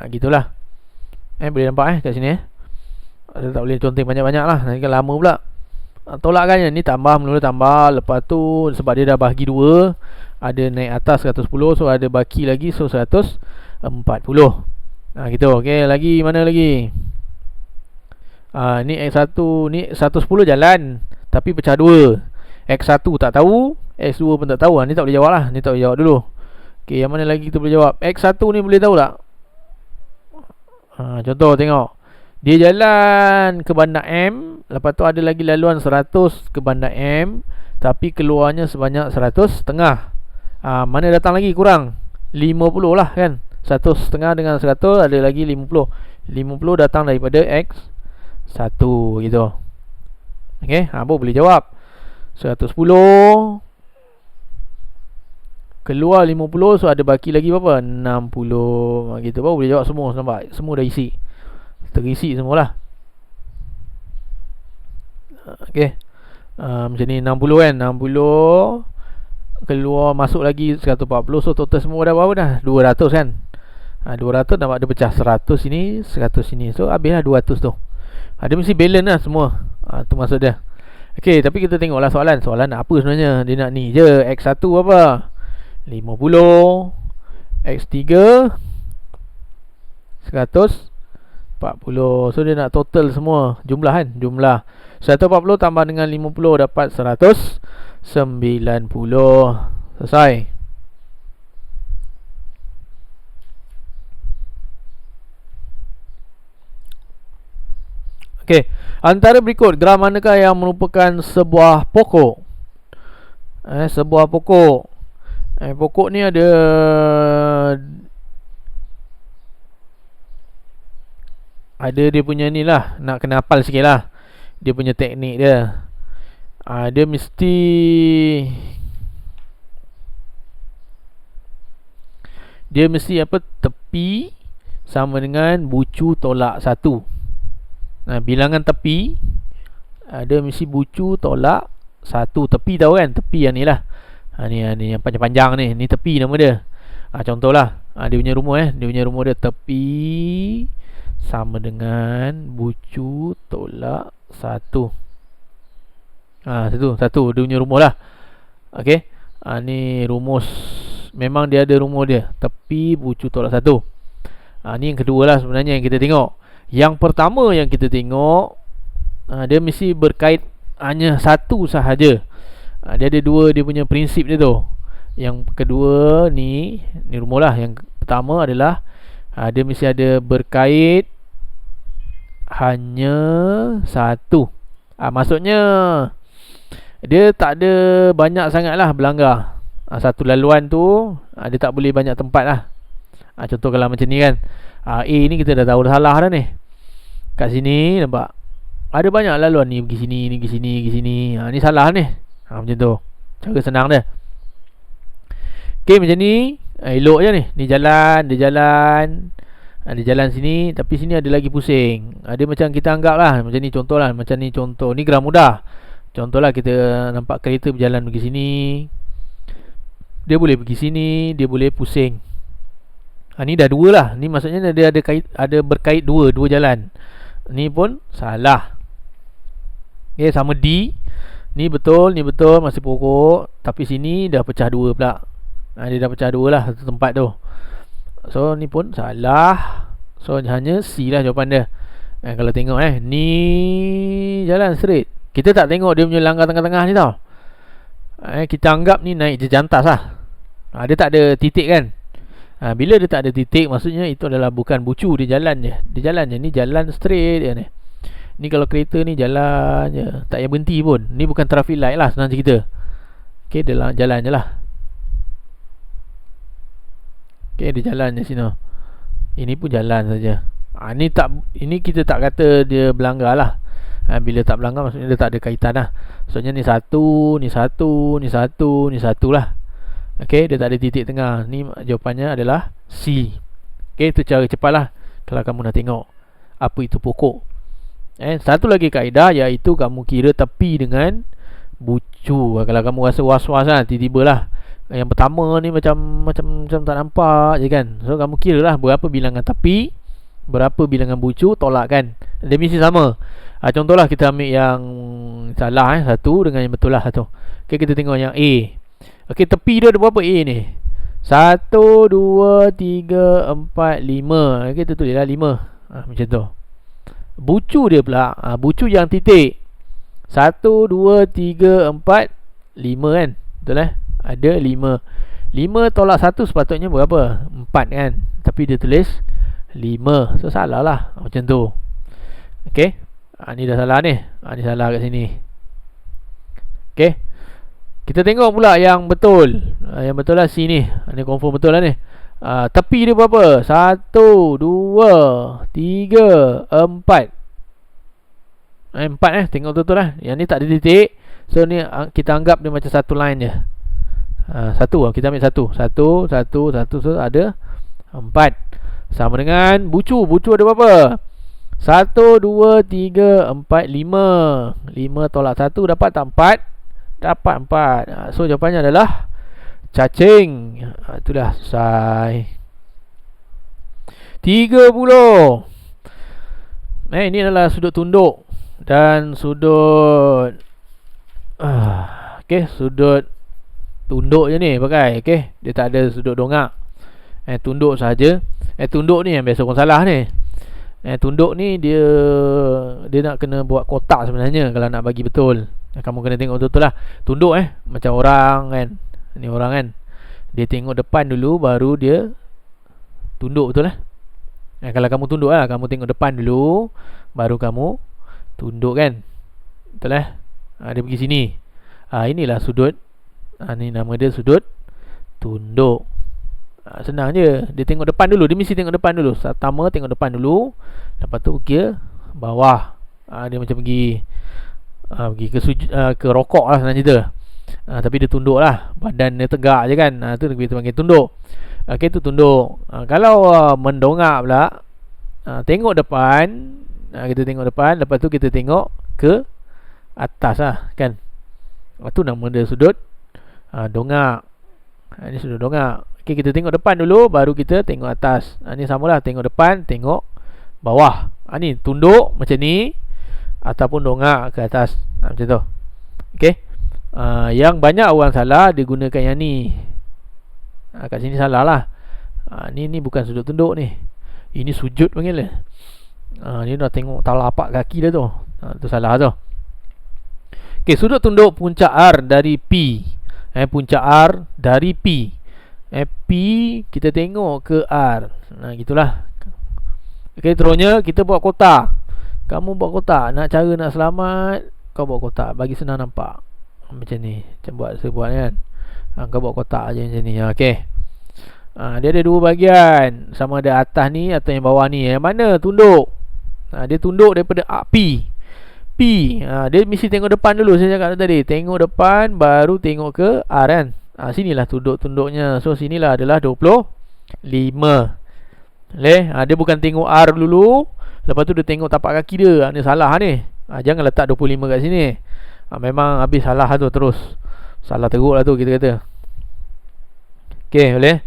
Gitulah. Boleh nampak kat sini tak boleh conteng banyak-banyak lah, nanti kan lama pula. Tolakkannya ni tambah, mula-mula tambah. Lepas tu sebab dia dah bahagi 2, ada naik atas 110, so ada baki lagi, so 140. Gitu. Okay, lagi mana lagi? Ni X1, ni 110 jalan tapi pecah 2. X1 tak tahu, X2 pun tak tahu. Ni tak boleh jawab lah, ni tak boleh jawab dulu. Okay, yang mana lagi kita boleh jawab? X1 ni boleh tahu tak? Contoh tengok, dia jalan ke bandar M, lepas tu ada lagi laluan 100 ke bandar M, tapi keluarnya sebanyak 100 setengah. Mana datang lagi kurang? 50 lah kan. 100 setengah dengan 100 ada lagi 50. 50 datang daripada X1 gitu. Okay, boleh jawab. 110 keluar 50, so ada baki lagi berapa? 60. Gitu, baru boleh jawab semua. Nampak? Semua dah isi, terisi semualah. Okay, macam ni 60 kan. 60 keluar masuk lagi 140, so total semua dah berapa dah? 200 kan. 200 nampak dia pecah 100 sini, 100 sini, so habislah 200 tu. Dia mesti balance lah semua. Tu maksud dia. Okey, tapi kita tengoklah soalan. Soalan nak apa sebenarnya? Dia nak ni je. X1 apa? 50. X3 140. So dia nak total semua jumlah kan? Jumlah 140 tambah dengan 50 dapat 190. Selesai. Okey, antara berikut gram manakah yang merupakan sebuah pokok? Sebuah pokok. Pokok ni ada dia punya ni lah. Nak kena hafal sikit lah dia punya teknik dia. Dia mesti apa, tepi sama dengan bucu tolak 1. Bilangan tepi dia mesti bucu tolak 1. Tepi tahu kan? Tepi yang ni lah. Ni yang panjang-panjang ni. Ni tepi nama dia. Contohlah dia punya rumus dia punya rumus dia tepi sama dengan bucu tolak 1. Satu dia punya rumus lah. Okey. Ni rumus. Memang dia ada rumus dia. Tepi bucu tolak 1. Ni yang kedua lah sebenarnya yang kita tengok. Yang pertama yang kita tengok, dia mesti berkait hanya satu sahaja. Dia ada dua dia punya prinsip dia tu. Yang kedua ni rumus lah. Yang pertama adalah dia mesti ada berkait hanya satu. Maksudnya dia tak ada banyak sangat lah berlanggar. Satu laluan tu dia tak boleh banyak tempat lah. Contoh kalau macam ni kan, A ni kita dah tahu dah salah dah ni. Kat sini nampak ada banyak laluan ni, pergi sini, ni pergi sini, pergi sini. Ni salah ni. Macam tu. Cara senang dia. Okey, macam ni elok je ni. Ni jalan, dia jalan. Dia jalan sini, tapi sini ada lagi pusing. Dia macam kita anggap lah macam ni contoh lah. Macam ni contoh. Ni gram mudah. Contohlah kita nampak kereta berjalan pergi sini. Dia boleh pergi sini, dia boleh pusing. Ni dah dua lah. Ni maksudnya dia ada berkait dua jalan. Ni pun salah. Okay, sama D. Ni betul masih pokok. Tapi sini dah pecah dua pula. Dia dah pecah dua lah satu tempat tu. So ni pun salah. So hanya C lah jawapan dia. Kalau tengok ni jalan straight. Kita tak tengok dia punya langgar tengah-tengah ni tau. Kita anggap ni naik je jantas lah. Dia tak ada titik kan. Bila dia tak ada titik, maksudnya itu adalah bukan bucu. Dia jalan je. Ni jalan straight dia ni. Ni kalau kereta ni jalan je, tak payah berhenti pun. Ni bukan traffic light lah, senang cerita. Okay, dia jalan je lah. Okay, dia jalan je sini. Ini pun jalan saja. Ini kita tak kata dia berlanggar lah. Bila tak berlanggar maksudnya dia tak ada kaitan lah. Maksudnya ni satu, ni satu, ni satu, ni satu lah. Okay, dia tak ada titik tengah. Ni jawapannya adalah C. Okay, itu cara cepat lah kalau kamu nak tengok apa itu pokok. Satu lagi kaedah, iaitu kamu kira tepi dengan bucu. Kalau kamu rasa was-was lah, tiba-tiba lah yang pertama ni macam tak nampak je kan. So kamu kira lah berapa bilangan tepi, berapa bilangan bucu, tolak kan. Dia mesti sama. Contohlah kita ambil yang salah satu dengan yang betul lah satu. Okay, kita tengok yang A. Okay, tepi dia ada berapa A ni? 1, 2, 3, 4, 5. Okay, tu tulis lah 5. Macam tu. Bucu dia pula, bucu yang titik 1, 2, 3, 4, 5 kan. Betul ada 5. 5 tolak 1 sepatutnya berapa? 4 kan. Tapi dia tulis 5. So salah lah. Macam tu. Okay, ni dah salah ni. Ni salah kat sini. Okay, kita tengok pula yang betul. Yang betul lah C ni. Ni confirm betul lah ni. Tepi dia berapa? 1, 2, 3, 4. 4 tengok betul-betul lah. Yang ni tak ada titik. So ni kita anggap dia macam satu line je. Satu kita ambil satu. So ada 4. Sama dengan bucu. Bucu ada berapa? 1, 2, 3, 4, 5. 5 tolak 1 dapat tak 4? Dapat 4. So jawapannya adalah cacing. Itulah selesai. 30. Ini adalah sudut tunduk. Dan sudut okey, sudut tunduk je ni pakai. Okey, dia tak ada sudut dongak. Tunduk saja. Tunduk ni yang biasa orang salah ni. Tunduk ni dia nak kena buat kotak sebenarnya kalau nak bagi betul. Kamu kena tengok betul-betul lah. Tunduk macam orang kan. Ni orang kan. Dia tengok depan dulu baru dia tunduk betul lah. Kalau kamu tunduk lah, kamu tengok depan dulu baru kamu tunduk kan. Betul lah. Dia pergi sini. Inilah sudut. Ni nama dia sudut tunduk. Senang je. Dia tengok depan dulu. Dia mesti tengok depan dulu. Pertama tengok depan dulu. Lepas tu ke bawah. Dia macam pergi ke rokok lah senang cerita. Tapi dia tunduk lah. Badan dia tegak je kan. Tu kita panggil tunduk. Okey, tu tunduk. Kalau mendongak pula, tengok depan. Kita tengok depan. Lepas tu kita tengok ke atas lah kan. Tu nama dia sudut dongak. Ini sudut dongak. Okay, kita tengok depan dulu baru kita tengok atas. Ni samalah, tengok depan, tengok bawah. Ni tunduk macam ni ataupun dongak ke atas. Macam tu. Okey. Yang banyak orang salah dia gunakan yang ni. Kat sini salah lah. Ni bukan sudut tunduk ni. Ini sujud panggil dia. Ni dah tengok talapak kaki dah tu. Tu salah tu. Okey, sudut tunduk puncak R dari P. Puncak R dari P. P kita tengok ke R. Gitulah. Okey, terusnya kita buat kotak. Kamu buat kotak. Cara nak selamat, kau buat kotak. Bagi senang nampak. Macam ni. Macam saya buat kan. Kau buat kotak je macam ni. Okey. Dia ada dua bahagian. Sama ada atas ni atau yang bawah ni. Yang mana tunduk? Dia tunduk daripada P. Dia mesti tengok depan dulu. Saya cakap tadi. Tengok depan baru tengok ke R kan. Sinilah tunduk-tunduknya. So sinilah adalah 25. Dia bukan tengok R dulu, lepas tu dia tengok tapak kaki dia. Ni salah ni. Jangan letak 25 kat sini. Memang habis salah tu terus. Salah teruk lah tu kita kata. Okey, boleh?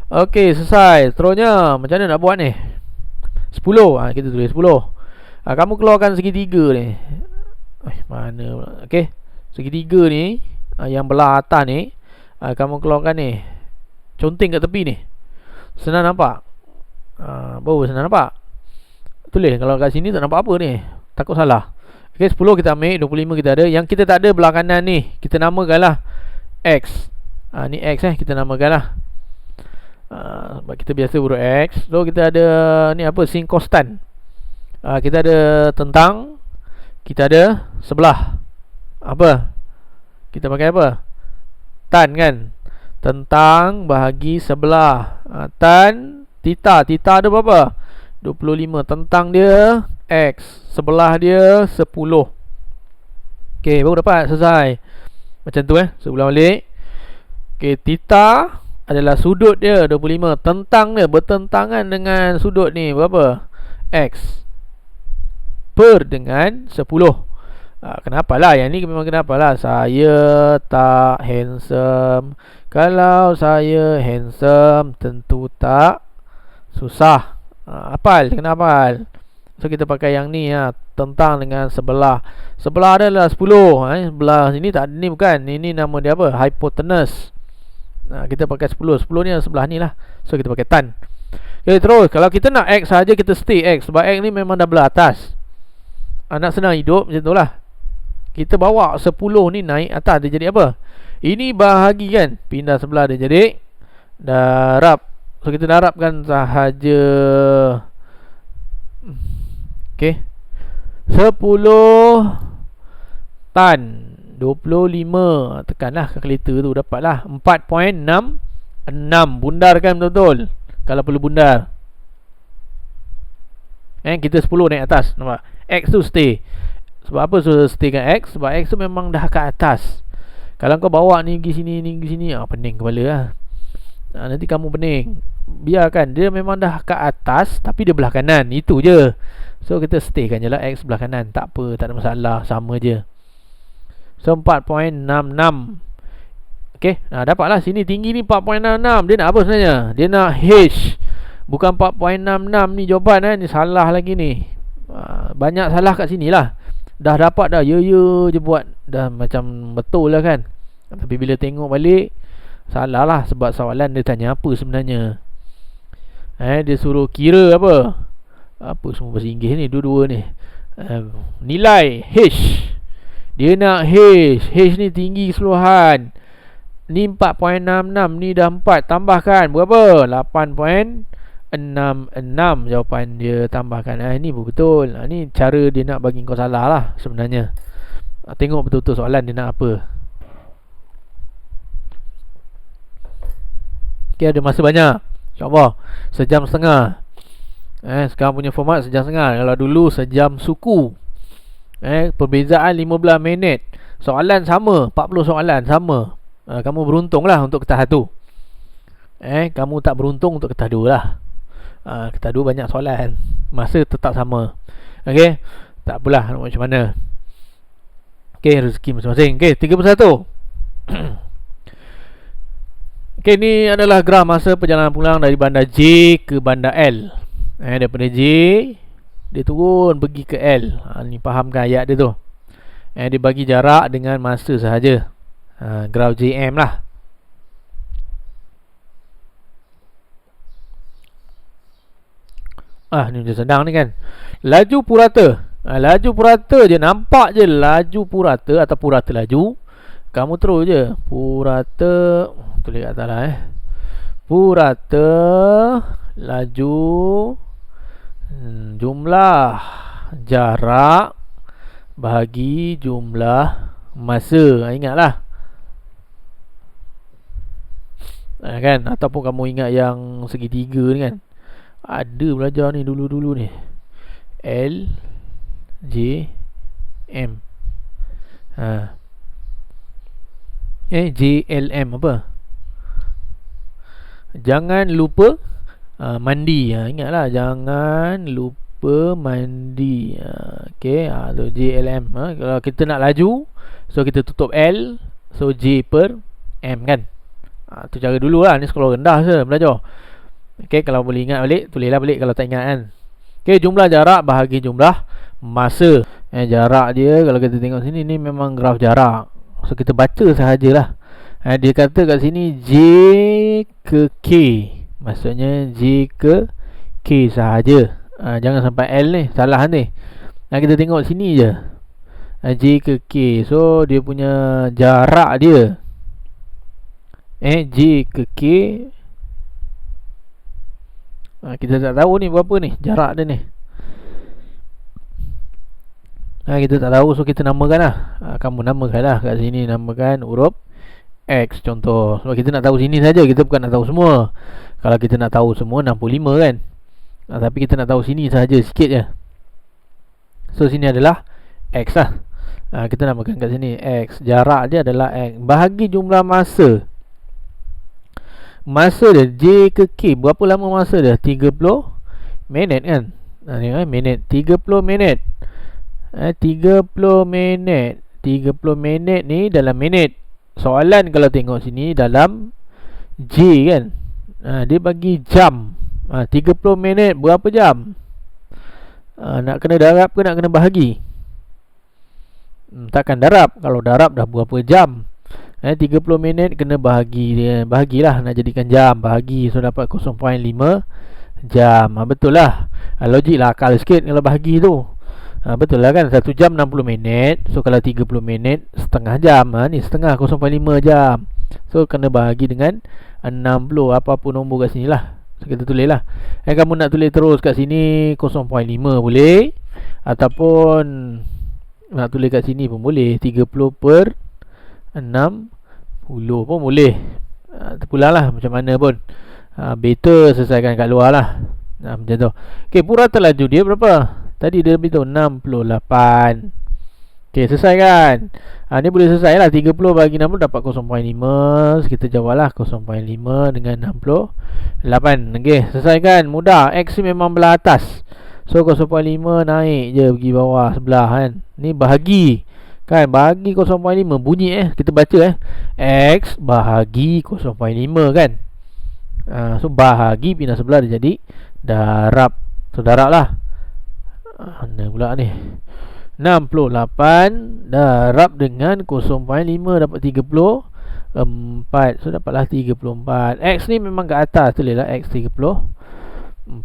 Okey, selesai. Terusnya macam mana nak buat ni? 10. Kita tulis 10. Kamu keluarkan segitiga ni. Mana pula? Okey. Segitiga ni yang belah atas ni, kamu keluarkan ni. Conteng kat tepi ni. Senang nampak? Baru senang nampak. Tulis. Kalau kat sini tak nampak apa ni. Takut salah. Okay, 10 kita ambil. 25 kita ada. Yang kita tak ada belah kanan ni, kita namakan lah X. Ni X kita namakan lah. Sebab kita biasa huruf X. So kita ada ni apa? Sin konstan. Kita ada tentang. Kita ada sebelah. Apa? Kita pakai apa? Tan kan. Tentang bahagi sebelah. Tan Tita ada berapa? 25. Tentang dia X. Sebelah dia 10. Okay, baru dapat. Selesai. Macam tu sebelah balik. Okay, Tita adalah sudut dia 25. Tentang dia bertentangan dengan sudut ni berapa? X per dengan 10. Kenapalah yang ni memang kenapalah. Saya tak handsome. Kalau saya handsome tentu tak susah. Hafal, kena hafal. So kita pakai yang ni tentang dengan sebelah. Sebelah adalah 10. Sebelah sini tak ada ni bukan. Ini nama dia apa? Hypotenuse. Kita pakai 10. 10 ni sebelah ni lah. So kita pakai tan. Okay, terus kalau kita nak X saja kita stay X. Sebab X ni memang dah belah atas. Nak senang hidup macam tu lah. Kita bawa 10 ni naik atas. Dia jadi apa? Ini bahagi kan. Pindah sebelah dia jadi darab. So kita darabkan sahaja. Okay, 10 tan 25. Tekanlah kalkulator tu. Dapatlah 4.66. Bundarkan betul-betul kalau perlu bundar. Kita 10 naik atas. Nampak? X tu stay. Sebab apa so stay kan X? Sebab X tu memang dah kat atas. Kalau kau bawa ni pergi sini, ni pergi sini, pening kepala lah. Nanti kamu pening. Biarkan. Dia memang dah kat atas, tapi dia belah kanan. Itu je. So kita stay kan je lah X belah kanan. Tak apa, tak ada masalah. Sama je. So 4.66. Okay, dapatlah. Sini tinggi ni 4.66. Dia nak apa sebenarnya? Dia nak H. Bukan 4.66 ni jawapan. Ni salah lagi ni. Banyak salah kat sini lah. dah dapat dah, ya je buat, dah macam betul lah kan. Tapi bila tengok balik, salah lah, sebab soalan dia tanya apa sebenarnya. Dia suruh kira apa semua bahasa Inggeris ni, dua-dua ni. Nilai H, dia nak H ni tinggi keseluruhan, ni 4.66, ni dah 4, tambahkan berapa? 8.66 jawapan dia, tambahkan. Ini pun betul. Ni cara dia nak bagi kau salah lah sebenarnya. Tengok betul-betul soalan dia nak apa. Okay, ada masa banyak, InsyaAllah sejam setengah. Sekarang punya format sejam setengah. Kalau dulu sejam suku. Perbezaan 15 minit. Soalan sama, 40 soalan sama. Kamu beruntung lah untuk ketah satu. Kamu tak beruntung untuk ketah dua lah. Ketah dua banyak soalan, masa tetap sama. Okay, tak apalah, nak macam mana. Okay, rezeki masing-masing. Okay, 31. Okay, ni adalah graf masa perjalanan pulang dari bandar J ke bandar L. Daripada J dia turun pergi ke L. Ni fahamkan ayat dia tu. Dia bagi jarak dengan masa sahaja. Graf JM lah. Ni macam sedang ni kan. Laju purata. Laju purata je, nampak je laju purata atau purata laju. Kamu terus je purata, tulis kat atas lah purata laju, jumlah jarak bahagi jumlah masa. Ingatlah kan. Ataupun kamu ingat yang segitiga ni kan, ada belajar ni dulu-dulu ni, L J M JLM apa? Jangan lupa mandi. Ingatlah, jangan lupa mandi. Okay, so JLM. Kalau kita nak laju, so kita tutup L, so J per M kan. Tu cara dulu lah. Ni sekolah rendah je belajar. Okay, kalau boleh ingat balik, tulislah balik kalau tak ingat kan. Okay, jumlah jarak bahagi jumlah masa. Jarak dia, kalau kita tengok sini, ni memang graf jarak. So kita baca sahajalah. Dia kata kat sini J ke K, maksudnya J ke K sahaja. Jangan sampai L ni, salah ni. Kita tengok sini je, J ke K. So dia punya jarak dia J ke K, kita tak tahu ni berapa ni jarak dia ni. Kita tak tahu, so kita namakan lah. Kamu namakan lah kat sini, namakan huruf X contoh. Sebab kita nak tahu sini saja, kita bukan nak tahu semua. Kalau kita nak tahu semua 65 kan. Tapi kita nak tahu sini saja sikit je. So sini adalah X lah. Kita namakan kat sini X. Jarak dia adalah X bahagi jumlah masa. Masa dia J ke K, berapa lama masa dia? 30 minit kan. Minit, 30 minit. 30 minit. 30 minit ni dalam minit. Soalan kalau tengok sini dalam J kan. Dia bagi jam. 30 minit berapa jam? Nak kena darab ke nak kena bahagi? Takkan darab. Kalau darab dah berapa jam. 30 minit kena bahagi dia. Bahagilah, nak jadikan jam. Bahagi, so dapat 0.5 jam. Betul lah. Logik lah, akal sikit kalau bahagi tu. Betul lah kan, 1 jam 60 minit. So kalau 30 minit, setengah jam. Ni setengah, 0.5 jam. So kena bahagi dengan 60, apa-apa nombor kat sini lah. So kita tulis lah. Kamu nak tulis terus kat sini 0.5 boleh, ataupun nak tulis kat sini pun boleh, 30 per 60 pun boleh. Terpulang lah macam mana pun. Better selesaikan kat luar lah. Macam tu. Okay, purata laju dia berapa? Tadi dia beritahu 68. Okay, selesai kan? Ni boleh selesai lah. 30 bagi 60 dapat 0.5. Kita jawab lah 0.5 dengan 68. Okay, selesai kan? Mudah. X ni memang belah atas, so 0.5 naik je pergi bawah sebelah kan. Ni bahagi kan, bahagi 0.5 bunyi kita baca X bahagi 0.5 kan. So bahagi pindah sebelah dia jadi darab. So darab lah. Mana pula ni? 68 darab dengan 0.5 dapat 34. So dapatlah 34. X ni memang kat atas, tulislah X 34.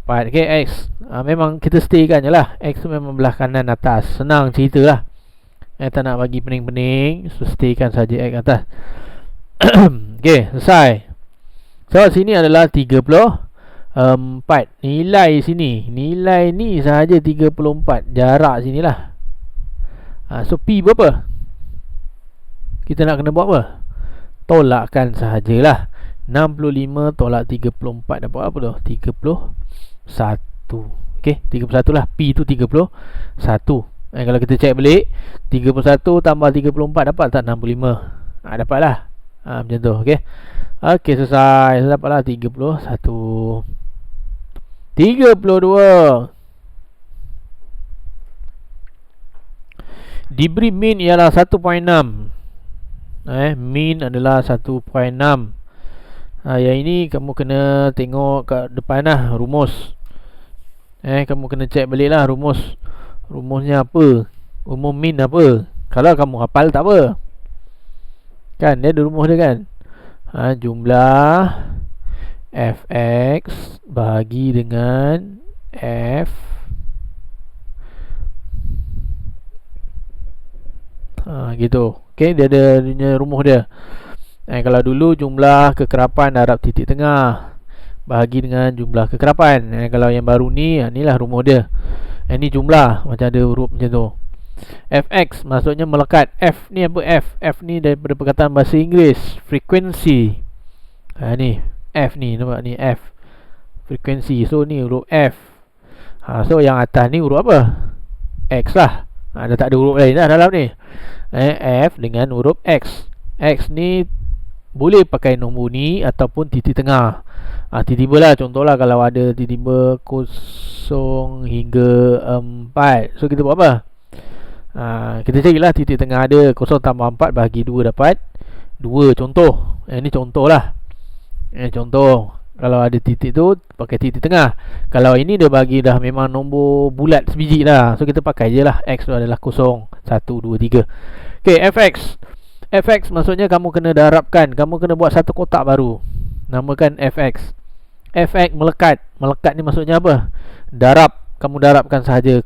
Okay, X memang kita staykan je lah. X tu memang belah kanan atas. Senang cerita lah. Tak nak bagi pening-pening, so staykan saja X atas. Okay, selesai. So sini adalah 34. Nilai sini, nilai ni sahaja 34. Jarak sinilah. So P berapa? Kita nak kena buat apa? Tolakkan sahajalah. 65 tolak 34 dapat apa tu? 31. Okay, 31 lah. P tu 31. Kalau kita cek balik, 31 tambah 34 dapat tak 65? Dapat lah. Macam tu. Okay, okay, selesai. So dapatlah 31. 32. Diberi min ialah 1.6. Min adalah 1.6. Yang ini kamu kena tengok kat depan lah, rumus. Kamu kena cek balik lah rumus. Rumusnya apa? Umum min apa? Kalau kamu hafal tak apa, kan dia ada rumus dia kan. Jumlah fx bahagi dengan f gitu. Okay, dia ada rumus dia. Kalau dulu jumlah kekerapan darab titik tengah bahagi dengan jumlah kekerapan. Kalau yang baru ni, inilah rumus dia. Ini jumlah, macam ada huruf macam tu. Fx maksudnya melekat. F ni apa? F ni daripada perkataan bahasa Inggeris, frekuensi. Ni F ni, nampak ni F, frekuensi. So ni huruf F. So yang atas ni huruf apa? X lah. Dah tak ada huruf lain dah dalam ni. F dengan huruf X. X ni boleh pakai nombor ni ataupun titik tengah. Tiba-tiba lah, contohlah kalau ada tiba-tiba 0 hingga 4. So kita buat apa? Kita carilah titik tengah ada. 0 tambah 4 bahagi 2 dapat 2. Contoh. Ini contoh lah. Contoh. Kalau ada titik tu, pakai titik tengah. Kalau ini dia bagi dah memang nombor bulat sebiji lah. So kita pakai je lah. X tu adalah 0, 1, 2, 3. Okay, Fx. Fx maksudnya kamu kena darabkan. Kamu kena buat satu kotak baru. Namakan Fx. Fx melekat. Melekat ni maksudnya apa? Darab. Kamu darabkan sahaja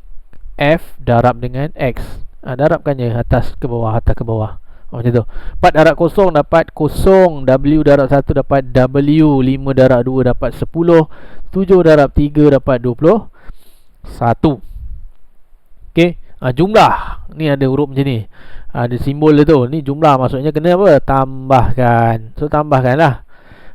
F darab dengan X. Darabkan je atas ke bawah, atas ke bawah. Macam tu. 4 darab 0 dapat 0. W darab 1 dapat W. 5 darab 2 dapat 10. 7 darab 3 dapat 21. Okay, jumlah. Ni ada huruf macam ni. Ada simbol dia tu. Ni jumlah maksudnya kena apa? Tambahkan. So tambahkan lah.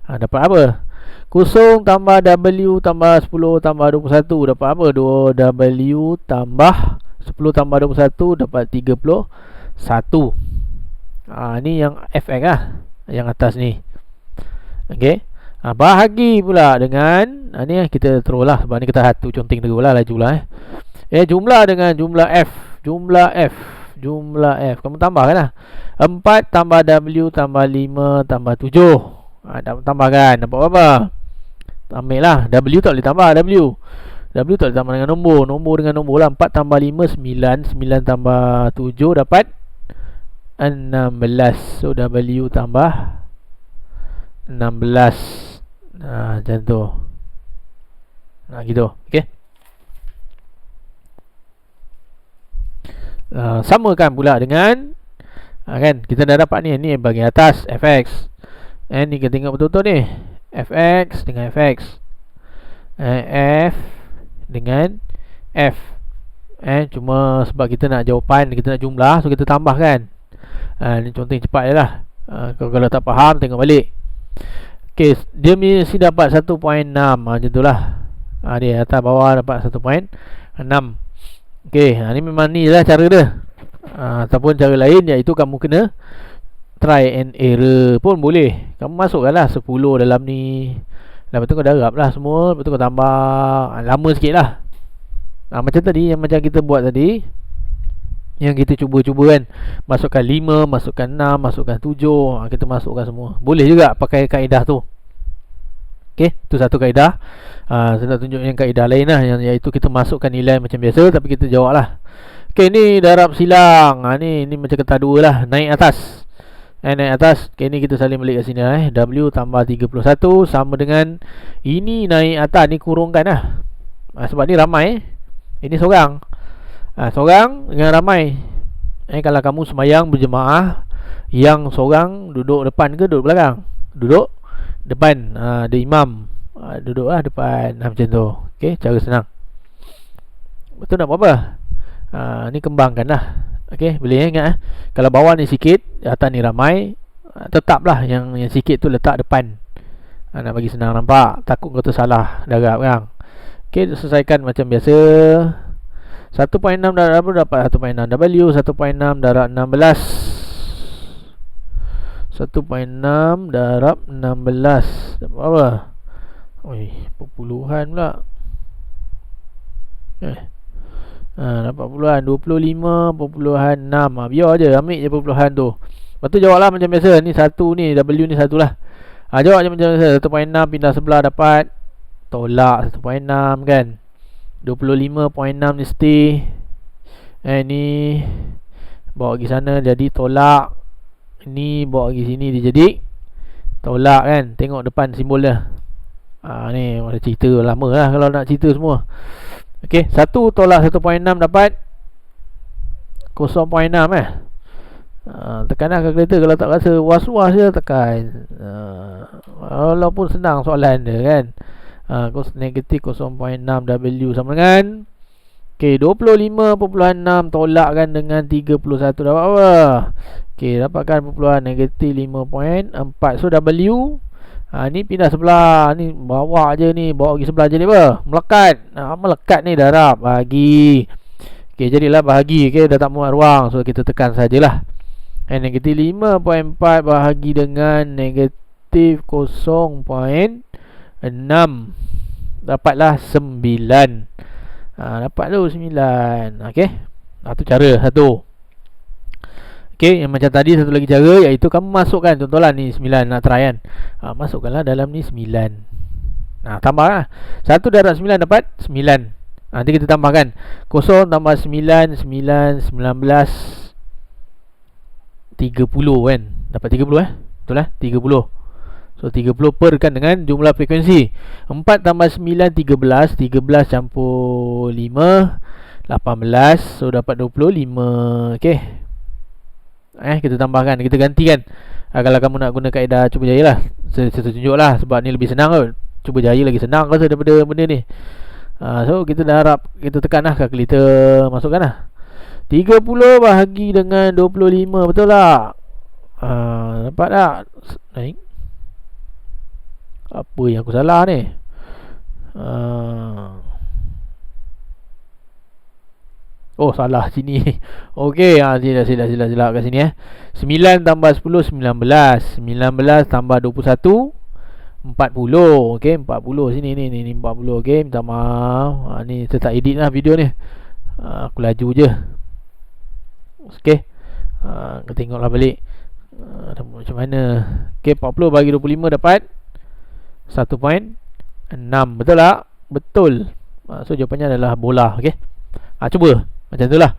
Dapat apa? 0 tambah W tambah 10 tambah 21 dapat apa? 2W tambah 10 tambah 21 dapat 31. Ni yang Fx lah, yang atas ni. Okay, bahagi pula dengan ni kita terus lah, sebab ni kita satu conting dulu lah, laju lah. Jumlah dengan jumlah F. Jumlah F. Jumlah F kamu tambahkan lah. 4 tambah W tambah 5 tambah 7. Tambahkan. Dapat apa? Ambil lah. W tak boleh tambah. W tak boleh tambah dengan nombor. Nombor dengan nombor lah. 4 tambah 5 9. 9 tambah 7 dapat 16. So W tambah 16. Macam tu. Gitu. Okay, samakan pula dengan kan kita dah dapat ni bahagian atas Fx. Ni kita tengok betul-betul ni. Fx dengan Fx. F dengan F. Cuma sebab kita nak jawapan, kita nak jumlah, so kita tambahkan. Ni contoh cepat je lah. Kalau tak faham tengok balik. Okay, dia mesti dapat 1.6. Macam tu lah. Dia atas bawah dapat 1.6. Okay, ni memang ni lah cara dia. Ataupun cara lain, iaitu kamu kena try and error pun boleh. Kamu masukkan lah 10 dalam ni. Lepas tu kau darab lah semua. Lepas tu kau tambah. Lama sikit lah. Macam tadi, yang macam kita buat tadi, yang kita cuba-cuba kan, masukkan 5, masukkan 6, masukkan 7. Kita masukkan semua. Boleh juga pakai kaedah tu. Okay, tu satu kaedah. Saya nak tunjuk yang kaedah lain lah, iaitu kita masukkan nilai macam biasa, tapi kita jawab lah. Okay, ni darab silang. Ni macam kata dua lah. Naik atas. Naik atas. Okay, ni kita salin balik kat sini lah. W tambah 31 sama dengan ini naik atas. Ni kurungkan lah. Sebab ni ramai. Ini seorang. Seorang dengan ramai. Kalau kamu semayang berjemaah, yang seorang duduk depan ke duduk belakang? Duduk depan. Ada imam. Duduk lah depan. Macam tu. Okay, cara senang. Betul tak apa-apa? Ni kembangkan lah. Okay, boleh ingat kalau bawah ni sikit, atas ni ramai, tetaplah yang sikit tu letak depan. Nak bagi senang nampak. Takut kau tersalah darab kan. Okay, selesaikan macam biasa. 1.6 darab apa dapat 1.6 W. 1.6 darab 16. 1.6 darab 16 dapat apa? Oi, perpuluhan pula. Dapat puluhan 25.6. Biar je, ambil je perpuluhan tu. Lepas tu jawab lah macam biasa. Ni satu ni, W ni satu lah. Jawab je macam biasa. 1.6 pindah sebelah dapat. Tolak 1.6 kan. 25.6 mesti. Ni bawa pergi sana jadi tolak. Ni bawa pergi sini dia jadi tolak kan. Tengok depan simbol dia. Ni ada cerita lama lah kalau nak cerita semua. Okay, 1 tolak 1.6 dapat 0.6 tekan lah kalkulator. Kalau tak rasa was-was je tekan. Walaupun senang soalan dia kan. Negatif 0.6 W sama dengan okay, 25.6 tolakkan dengan 31 dapat apa? Okay, dapatkan perpuluhan negatif 5.4. So W ni pindah sebelah. Ni bawa je ni. Bawa pergi sebelah jadi apa? Melekat. Melekat ni darab. Bahagi. Okay, jadilah bahagi. Okay, dah tak muat ruang. So, kita tekan sajalah. Negatif 5.4 bahagi dengan negatif 0.6. Dapatlah 9. Dapat tu 9. Okay. Tu cara satu. Okay, yang macam tadi satu lagi cara, iaitu kamu masukkan. Contohlah ni 9 nak try kan. Masukkanlah dalam ni 9. Tambahlah 1 darab 9 dapat 9. Nanti kita tambahkan 0 tambah 9 9 19 30 kan. Dapat 30 betul lah 30. So 30 perkan dengan jumlah frekuensi. 4 tambah 9 13. 13 campur 5 18. So dapat 25. Okay, kita tambahkan, kita gantikan. Kalau kamu nak guna kaedah cuba jaya lah, saya tunjuk lah. Sebab ni lebih senang kot. Cuba jaya lagi senang rasa daripada benda ni. So kita dah harap, kita tekan lah kalkulator, masukkan lah 30 bahagi dengan 25. Betul tak? Dapat tak? Naik. Apa yang aku salah ni? Oh, salah sini. Okey, sila kat sini 9 tambah 10 19. 19 tambah 21 40. Okey, 40 sini ni 40. Okey, minta maaf. Ni saya tak edit lah video ni. Aku laju je. Okey. Kita tengoklah balik. Macam mana? Okey, 40 bagi 25 dapat 1.6. Betul tak? Betul. So jawapannya adalah bola. Okey. Cuba macam tu lah.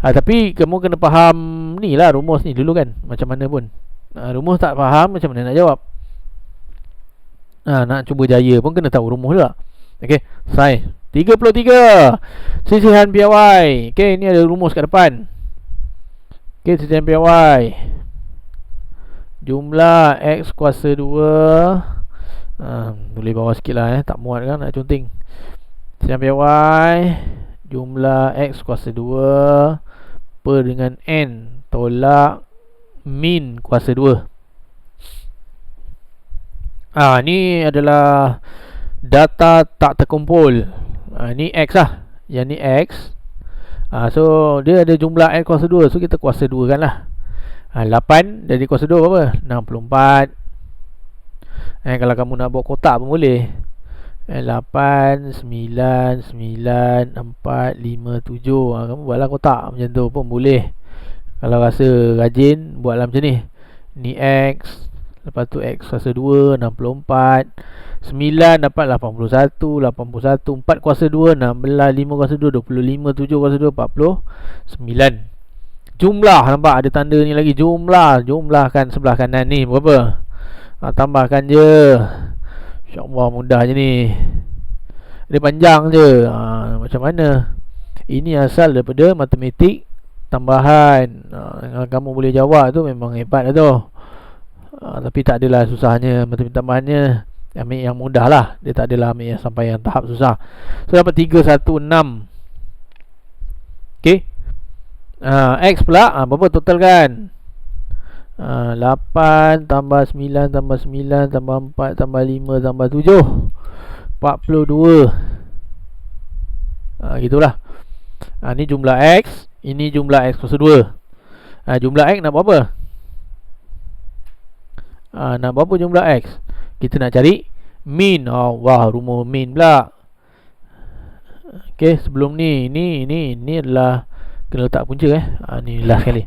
Tapi kamu kena faham ni lah, rumus ni dulu kan. Macam mana pun rumus tak faham, macam mana nak jawab? Nak cuba jaya pun kena tahu rumus juga. Okay, selesai. 33 sisihan piawai. Okay, ni ada rumus kat depan. Okay, sisihan piawai jumlah X kuasa 2. Boleh bawah sikit lah tak muat kan, nak conteng. Sisihan piawai jumlah X kuasa 2 per dengan N tolak min kuasa 2. Ni adalah data tak terkumpul. Ni X lah. Yang ni X. So dia ada jumlah X kuasa 2. So kita kuasa 2 kan lah. 8 dari kuasa 2 berapa? 64. Kalau kamu nak buat kotak pun boleh. 8, 9, 9, 4, 5, 7. Kamu buatlah kotak macam tu pun boleh. Kalau rasa rajin, buatlah macam ni. Ni X, Lepas tu X kuasa 2 64. 9 dapat 81. 81 4 kuasa 2 16. 5 kuasa 2 25. 7 kuasa 2 49. Jumlah, nampak ada tanda ni lagi. Jumlahkan sebelah kanan ni berapa? Tambahkan je. InsyaAllah mudah je ni. Dia panjang je. Macam mana? Ini asal daripada matematik tambahan. Kalau kamu boleh jawab tu memang hebat lah tu. Tapi tak adalah susahnya. Matematik tambahannya ambil yang mudah lah. Dia tak adalah ambil yang sampai yang tahap susah. So dapat 316. Okay. X pula berapa total kan? 8 tambah 9 tambah 9 tambah 4 tambah 5 tambah 7 42. Gitulah. Ni jumlah X. Ini jumlah X kuasa 2. Jumlah X nak buat apa? Nak buat apa jumlah X? Kita nak cari min. Wah, rumus min pula. Okay, sebelum ni adalah kena letak punca ni last sekali.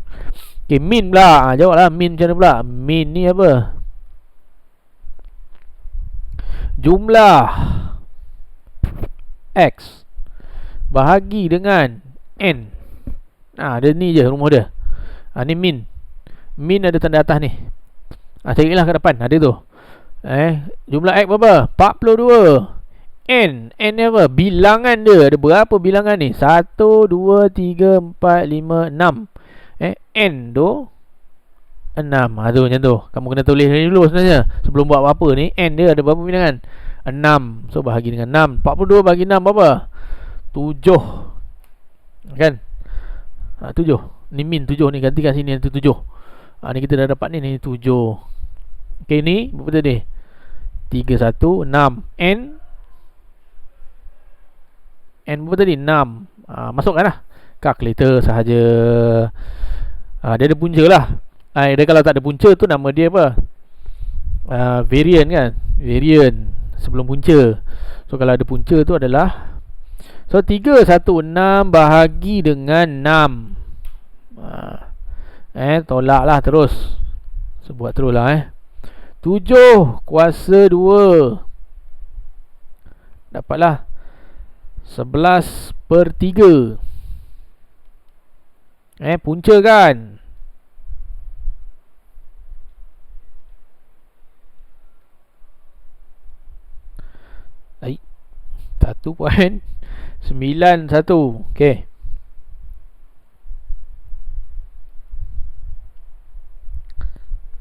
Okay, min pula. Jawablah min macam mana pula? Min ni apa? Jumlah X bahagi dengan N. Dia ni je rumus dia. Ni min. Min ada tanda atas ni. Carilah ke depan. Ada tu. Jumlah X berapa? 42. N ni apa? Bilangan dia. Ada berapa bilangan ni? 1, 2, 3, 4, 5, 6. N tu 6. Tu macam tu. Kamu kena tulis dulu sebenarnya. Sebelum buat apa-apa ni, N dia ada berapa bilangan? 6. So bahagi dengan 6. 42 bagi 6 berapa? 7. Kan? 7. Ni min 7 ni. Gantikan sini nanti 7. Ni kita dah dapat ni 7. Okay, ni berapa tadi? 316. N berapa tadi? 6. Masukkan lah. Calculator sahaja. Dia ada punca lah. Dia kalau tak ada punca tu nama dia apa? Variant kan? Variant sebelum punca. So kalau ada punca tu adalah, so 316 bahagi dengan 6. Tolak lah terus. So buat terus lah 7 kuasa 2 dapatlah 11/3. Punca kan? Baik. 1.91. Okey.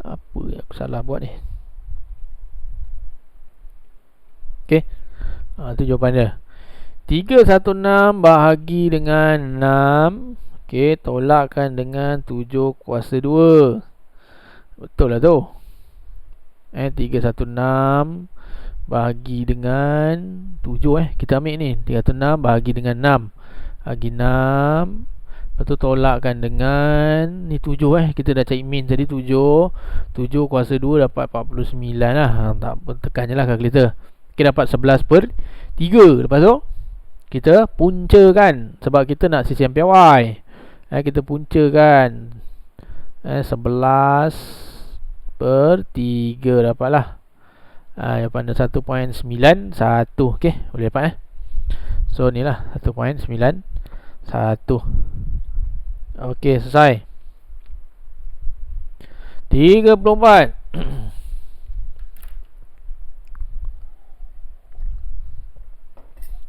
Apa yang aku salah buat ni? Okey. Tu jawapan dia. 316 bahagi dengan 6. Okey, tolakkan dengan 7 kuasa 2. Betul lah tu. 316 bahagi dengan 7 kita ambil ni. 316 bahagi dengan 6. Bahagi 6. Lepas tu tolakkan dengan ni 7 kita dah cari min tadi 7. 7 kuasa 2 dapat 49 lah. Tak tekan je lah kalkulator. Okey, dapat 11/3. Lepas tu kita puncakan sebab kita nak CCM piawai. Kita puncakan 11/3 dapatlah. Jawapan 1.91. Okey, boleh dapat So ni lah 1.91. Okey, selesai. 34.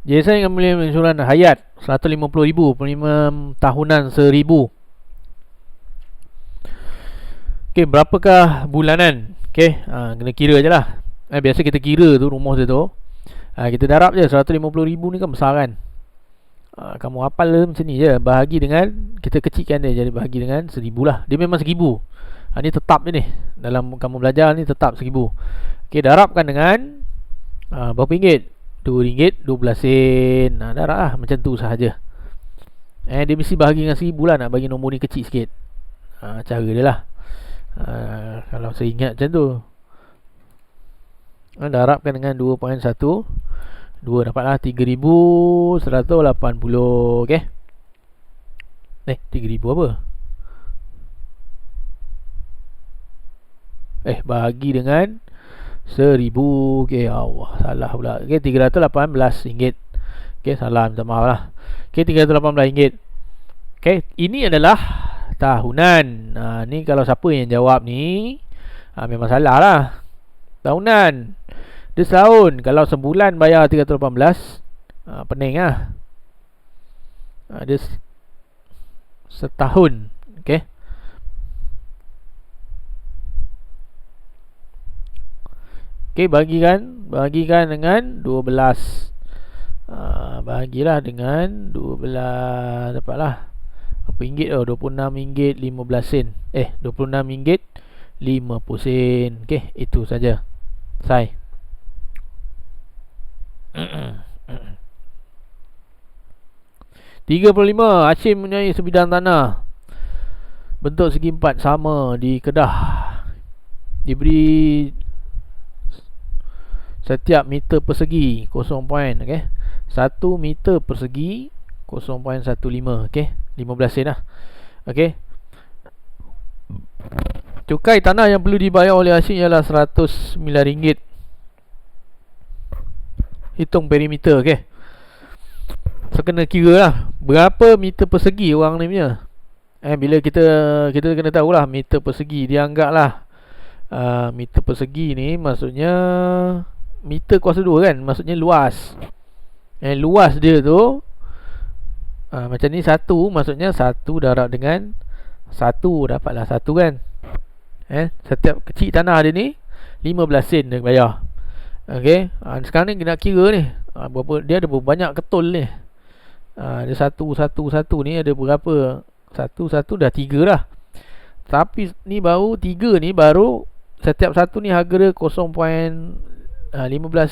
Jason yang membeli insuran hayat 150,000 premium tahunan 1,000. Okey, berapakah bulanan? Okey, kena kira je lah. Biasa kita kira tu rumus dia tu. Kita darab je 150,000 ni kan besar kan. Kamu hafal dia macam ni je. Bahagi dengan, kita kecilkan dia jadi bahagi dengan 1,000 lah. Dia memang 1,000. Ni tetap je ni. Dalam kamu belajar ni tetap 1,000. Okey, darabkan dengan berapa ringgit? RM2.12. Darab lah macam tu sahaja. Dia mesti bahagi dengan 1,000 lah. Nak bagi nombor ni kecil sikit. Cara dia lah. Kalau saya ingat macam tu. Darabkan dengan 2.1. 2 dapatlah 3,180. Okey. 3,000 apa? Bahagi dengan 1000. Okey, Allah, salah pula. Okey, RM318. Okey, salah, minta maaf lah. Okey, RM318. Okey, ini adalah tahunan. Ni kalau siapa yang jawab ni, memang salah lah. Tahunan. Dia setahun. Kalau sebulan bayar 318, pening lah. Dia setahun. Okey. Okey, bagikan dengan 12. Bahagilah dengan 12, dapatlah berapa ringgit? RM26.15. RM26.50. Okey, itu saja. Selesai. 35. Hashim mempunyai sebidang tanah bentuk segi empat sama di Kedah. Diberi setiap meter persegi 0 poin. Okay, 1 meter persegi 0.15. Okay, 15 sen lah. Okay, cukai tanah yang perlu dibayar oleh Hashim ialah RM109. Hitung perimeter. Okay, so kena kira lah berapa meter persegi orang ni punya. Bila kita kena tahulah meter persegi. Dia anggap lah meter persegi ni maksudnya meter kuasa 2 kan, maksudnya luas. Luas dia tu macam ni 1, maksudnya 1 darab dengan 1, dapatlah 1 kan. Setiap kecil tanah dia ni 15 sen dia bayar. Okey, sekarang ni nak kira ni berapa, dia ada berapa banyak ketul ni. Dia 1 ni ada berapa? 1 dah 3 dah. Tapi ni baru 3 ni baru setiap satu ni harga dia 0.15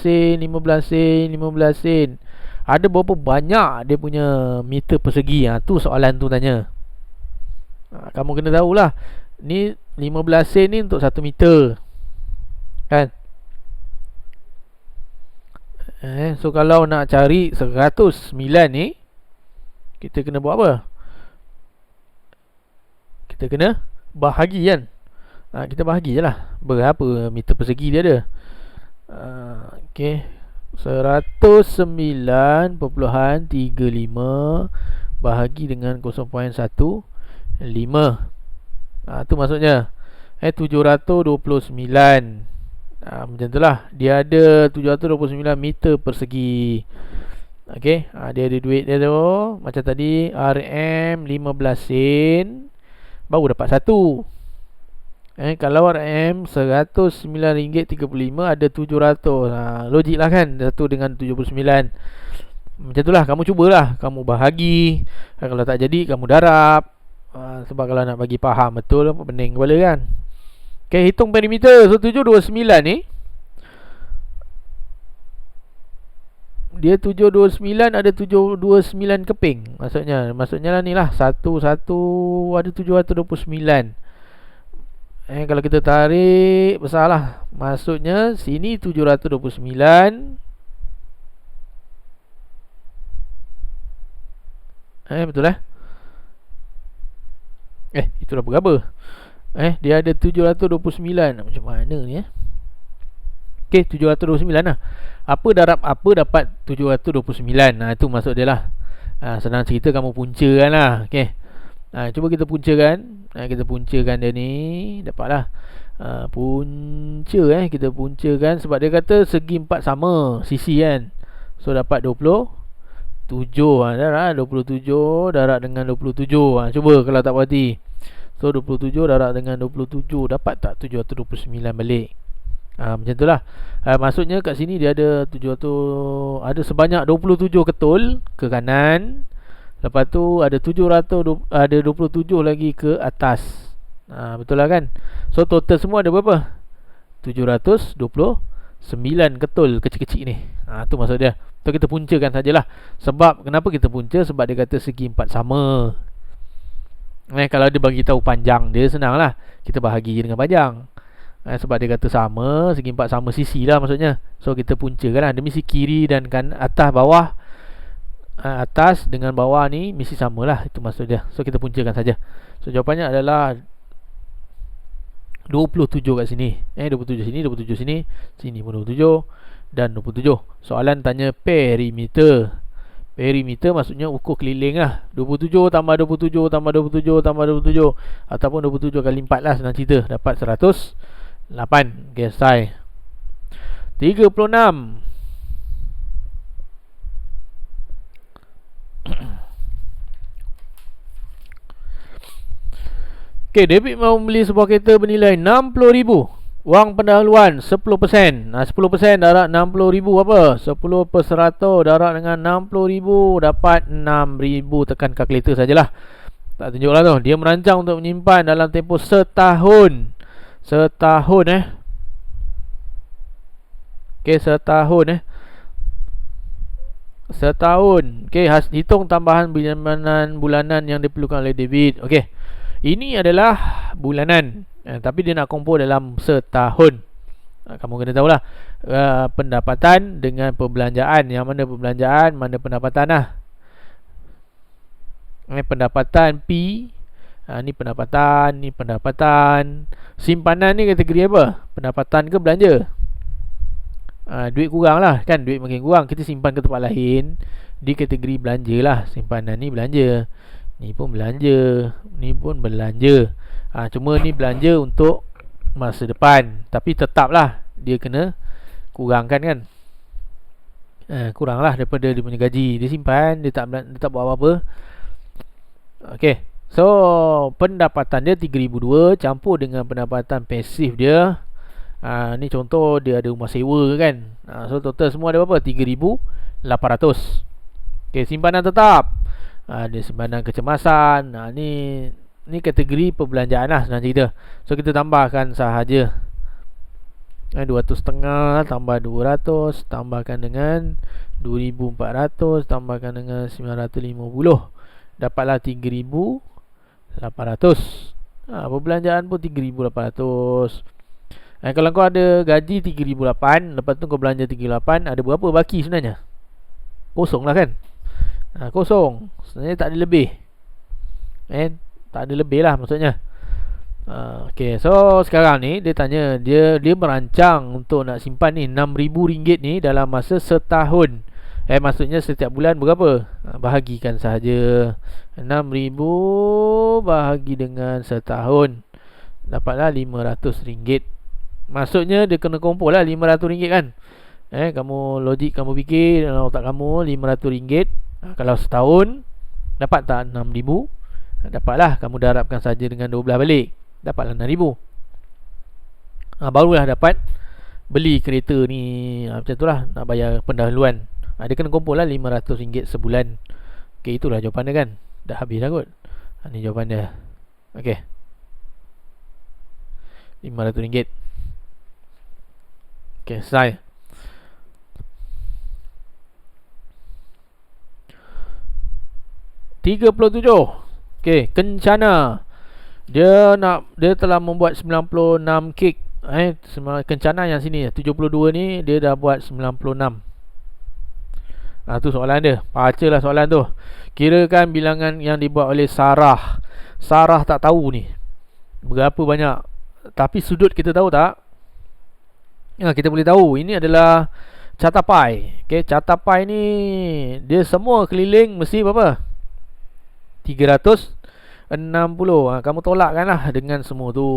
sen, 15 sen. Ada berapa banyak dia punya meter persegi? Tu soalan tu tanya. Kamu kena tahulah. Ni 15 sen ni untuk 1 meter. Kan? So kalau nak cari 109 ni, kita kena buat apa? Kita kena bahagi kan. Kita bahagi je lah berapa meter persegi dia ada. Okay, 109.35 bahagi dengan 0.15. Tu maksudnya 729. Macam tu lah. Dia ada 729 meter persegi. Okay, dia ada duit dia tu. Macam tadi RM 15 sen, baru dapat 1. Kalau RM RM109.35 ada 700. Logik lah kan, 1 dengan 79. Macam tu lah, kamu cubalah, kamu bahagi. Kalau tak jadi, kamu darab. Sebab kalau nak bagi faham betul, pening kepala kan. Okay, hitung perimeter. So 729 ni, dia 729 ada 729 keping. Maksudnya lah ni lah, satu ada 729. Kalau kita tarik besar lah, maksudnya sini 729. Betul lah. Itu dah berapa? Dia ada 729. Macam mana ni? Okay, 729 lah. Apa darab apa dapat 729. Itu maksud dia lah. Senang cerita, kamu puncakan lah. Okay, cuba kita puncakan. Kita puncakan dia ni, dapatlah punca. Kita puncakan sebab dia kata segi 4 sama sisi kan. So dapat 27. Darab 27 darab dengan 27. Cuba kalau tak berhati. So 27 darab dengan 27, dapat tak 729 balik? Macam tu lah. Maksudnya kat sini dia ada 700, ada sebanyak 27 ketul ke kanan. Lepas tu ada 700, ada 27 lagi ke atas. Betul lah kan? So total semua ada berapa? 729 ketul kecil-kecil ni. Tu maksud dia. So kita puncakan sajalah. Sebab kenapa kita punca? Sebab dia kata segi 4 sama. Kalau dia bagi tahu panjang dia, senang lah, kita bahagi dengan panjang. Sebab dia kata sama, segi 4 sama sisi lah maksudnya. So kita puncakan lah. Dia mesti kiri dan kan, atas bawah. Atas dengan bawah ni mesti sama lah. Itu maksud dia. So kita puncakan saja. So jawapannya adalah 27 kat sini. 27 sini, 27 sini. Sini pun 27 dan 27. Soalan tanya perimeter. Perimeter maksudnya ukur keliling lah. 27 tambah 27 tambah 27 tambah 27 ataupun 27 kali 4 lah, senang cerita. Dapat 108. Okay, selesai. 36. Okay, David mahu membeli sebuah kereta bernilai 60,000. Wang pendahuluan 10%. 10% darab 60,000 apa? 10 per 100 darab dengan 60,000 dapat 6,000. Tekan kalkulator sajalah. Tak tunjuk lah tu. Dia merancang untuk menyimpan dalam tempoh setahun. Setahun Okay, setahun setahun. Okay, hitung tambahan bulanan yang diperlukan oleh David. Okay, ini adalah bulanan, tapi dia nak kumpul dalam setahun. Kamu kena tahulah pendapatan dengan perbelanjaan. Yang mana perbelanjaan, mana pendapatan lah. Pendapatan P, ni pendapatan, ni pendapatan. Simpanan ni kategori apa? Pendapatan ke belanja? Duit kurang lah kan, duit makin kurang, kita simpan ke tempat lain, di kategori belanja lah. Simpanan ni belanja, ni pun belanja, ni pun belanja. Cuma ni belanja untuk masa depan, tapi tetaplah dia kena kurangkan kan. Kurang lah daripada dia punya gaji. Dia simpan, dia tak buat apa-apa. Okay, so pendapatan dia 3,200 campur dengan pendapatan pasif dia. Ni contoh dia ada rumah sewa kan. So total semua ada berapa? 3,800. Okay, simpanan tetap. Dia simpanan kecemasan. Ni kategori perbelanjaan lah, senang cerita. So kita tambahkan sahaja 200.5 tambah 200 tambahkan dengan 2,400 tambahkan dengan 950, dapatlah 3,800. Perbelanjaan pun 3,800. Kalau kau ada gaji 3,800, lepas tu kau belanja 3,800, ada berapa baki sebenarnya? Kosong lah kan. Kosong. Sebenarnya tak ada lebih. Tak ada lebih lah maksudnya. Okay, so sekarang ni dia tanya, dia merancang untuk nak simpan ni RM6,000 ni dalam masa setahun. Maksudnya setiap bulan berapa? Bahagikan sahaja. 6,000 bahagi dengan setahun, dapatlah RM500. Maksudnya dia kena kumpul lah RM500 kan. Kamu logik, kamu fikir dalam otak kamu RM500. Kalau setahun dapat tak 6,000? Dapatlah, kamu darabkan saja dengan 12 balik, dapatlah 6,000. Barulah dapat beli kereta ni. Macam tu lah, nak bayar pendahuluan. Dia kena kumpul lah RM500 sebulan. Okay, itulah jawapan dia kan. Dah habis dah kot. Ni jawapan dia. Okay, RM500. Okay, selesai. 37. Okay, Kencana. Dia telah membuat 96 kek. Kencana yang sini 72 ni, dia dah buat 96. Tu soalan dia. Bacalah soalan tu. Kirakan bilangan yang dibuat oleh Sarah. Sarah tak tahu ni berapa banyak, tapi sudut kita tahu tak? Kita boleh tahu. Ini adalah catapai. Okay, catapai ni dia semua keliling mesti berapa? 360. Kamu tolakkan lah dengan semua tu.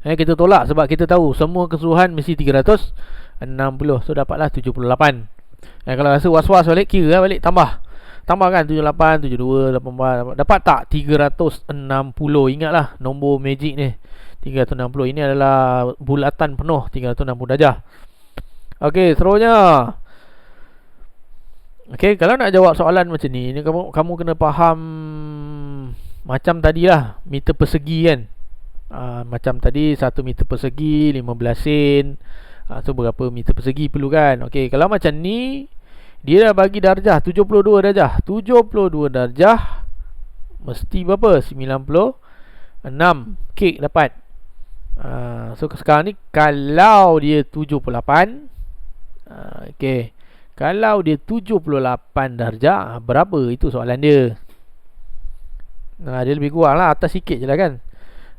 Kita tolak sebab kita tahu semua keseluruhan mesti 360. So dapatlah 78. Kalau rasa was-was balik, kira balik, tambahkan 78, 72, 84. Dapat tak 360? Ingatlah nombor magic ni, 360. Ini adalah bulatan penuh 360 darjah. Okey, seterusnya. Okey, kalau nak jawab soalan macam ni kamu kena faham macam tadilah, meter persegi kan. Macam tadi 1 meter persegi 15 sen. So berapa meter persegi perlu kan. Okey, kalau macam ni dia dah bagi darjah 72 darjah. 72 darjah mesti berapa? 96 kek dapat. So sekarang ni kalau dia 78, okey, kalau dia 78 darjah, berapa? Itu soalan dia. Dia lebih kurang lah, atas sikit je lah kan.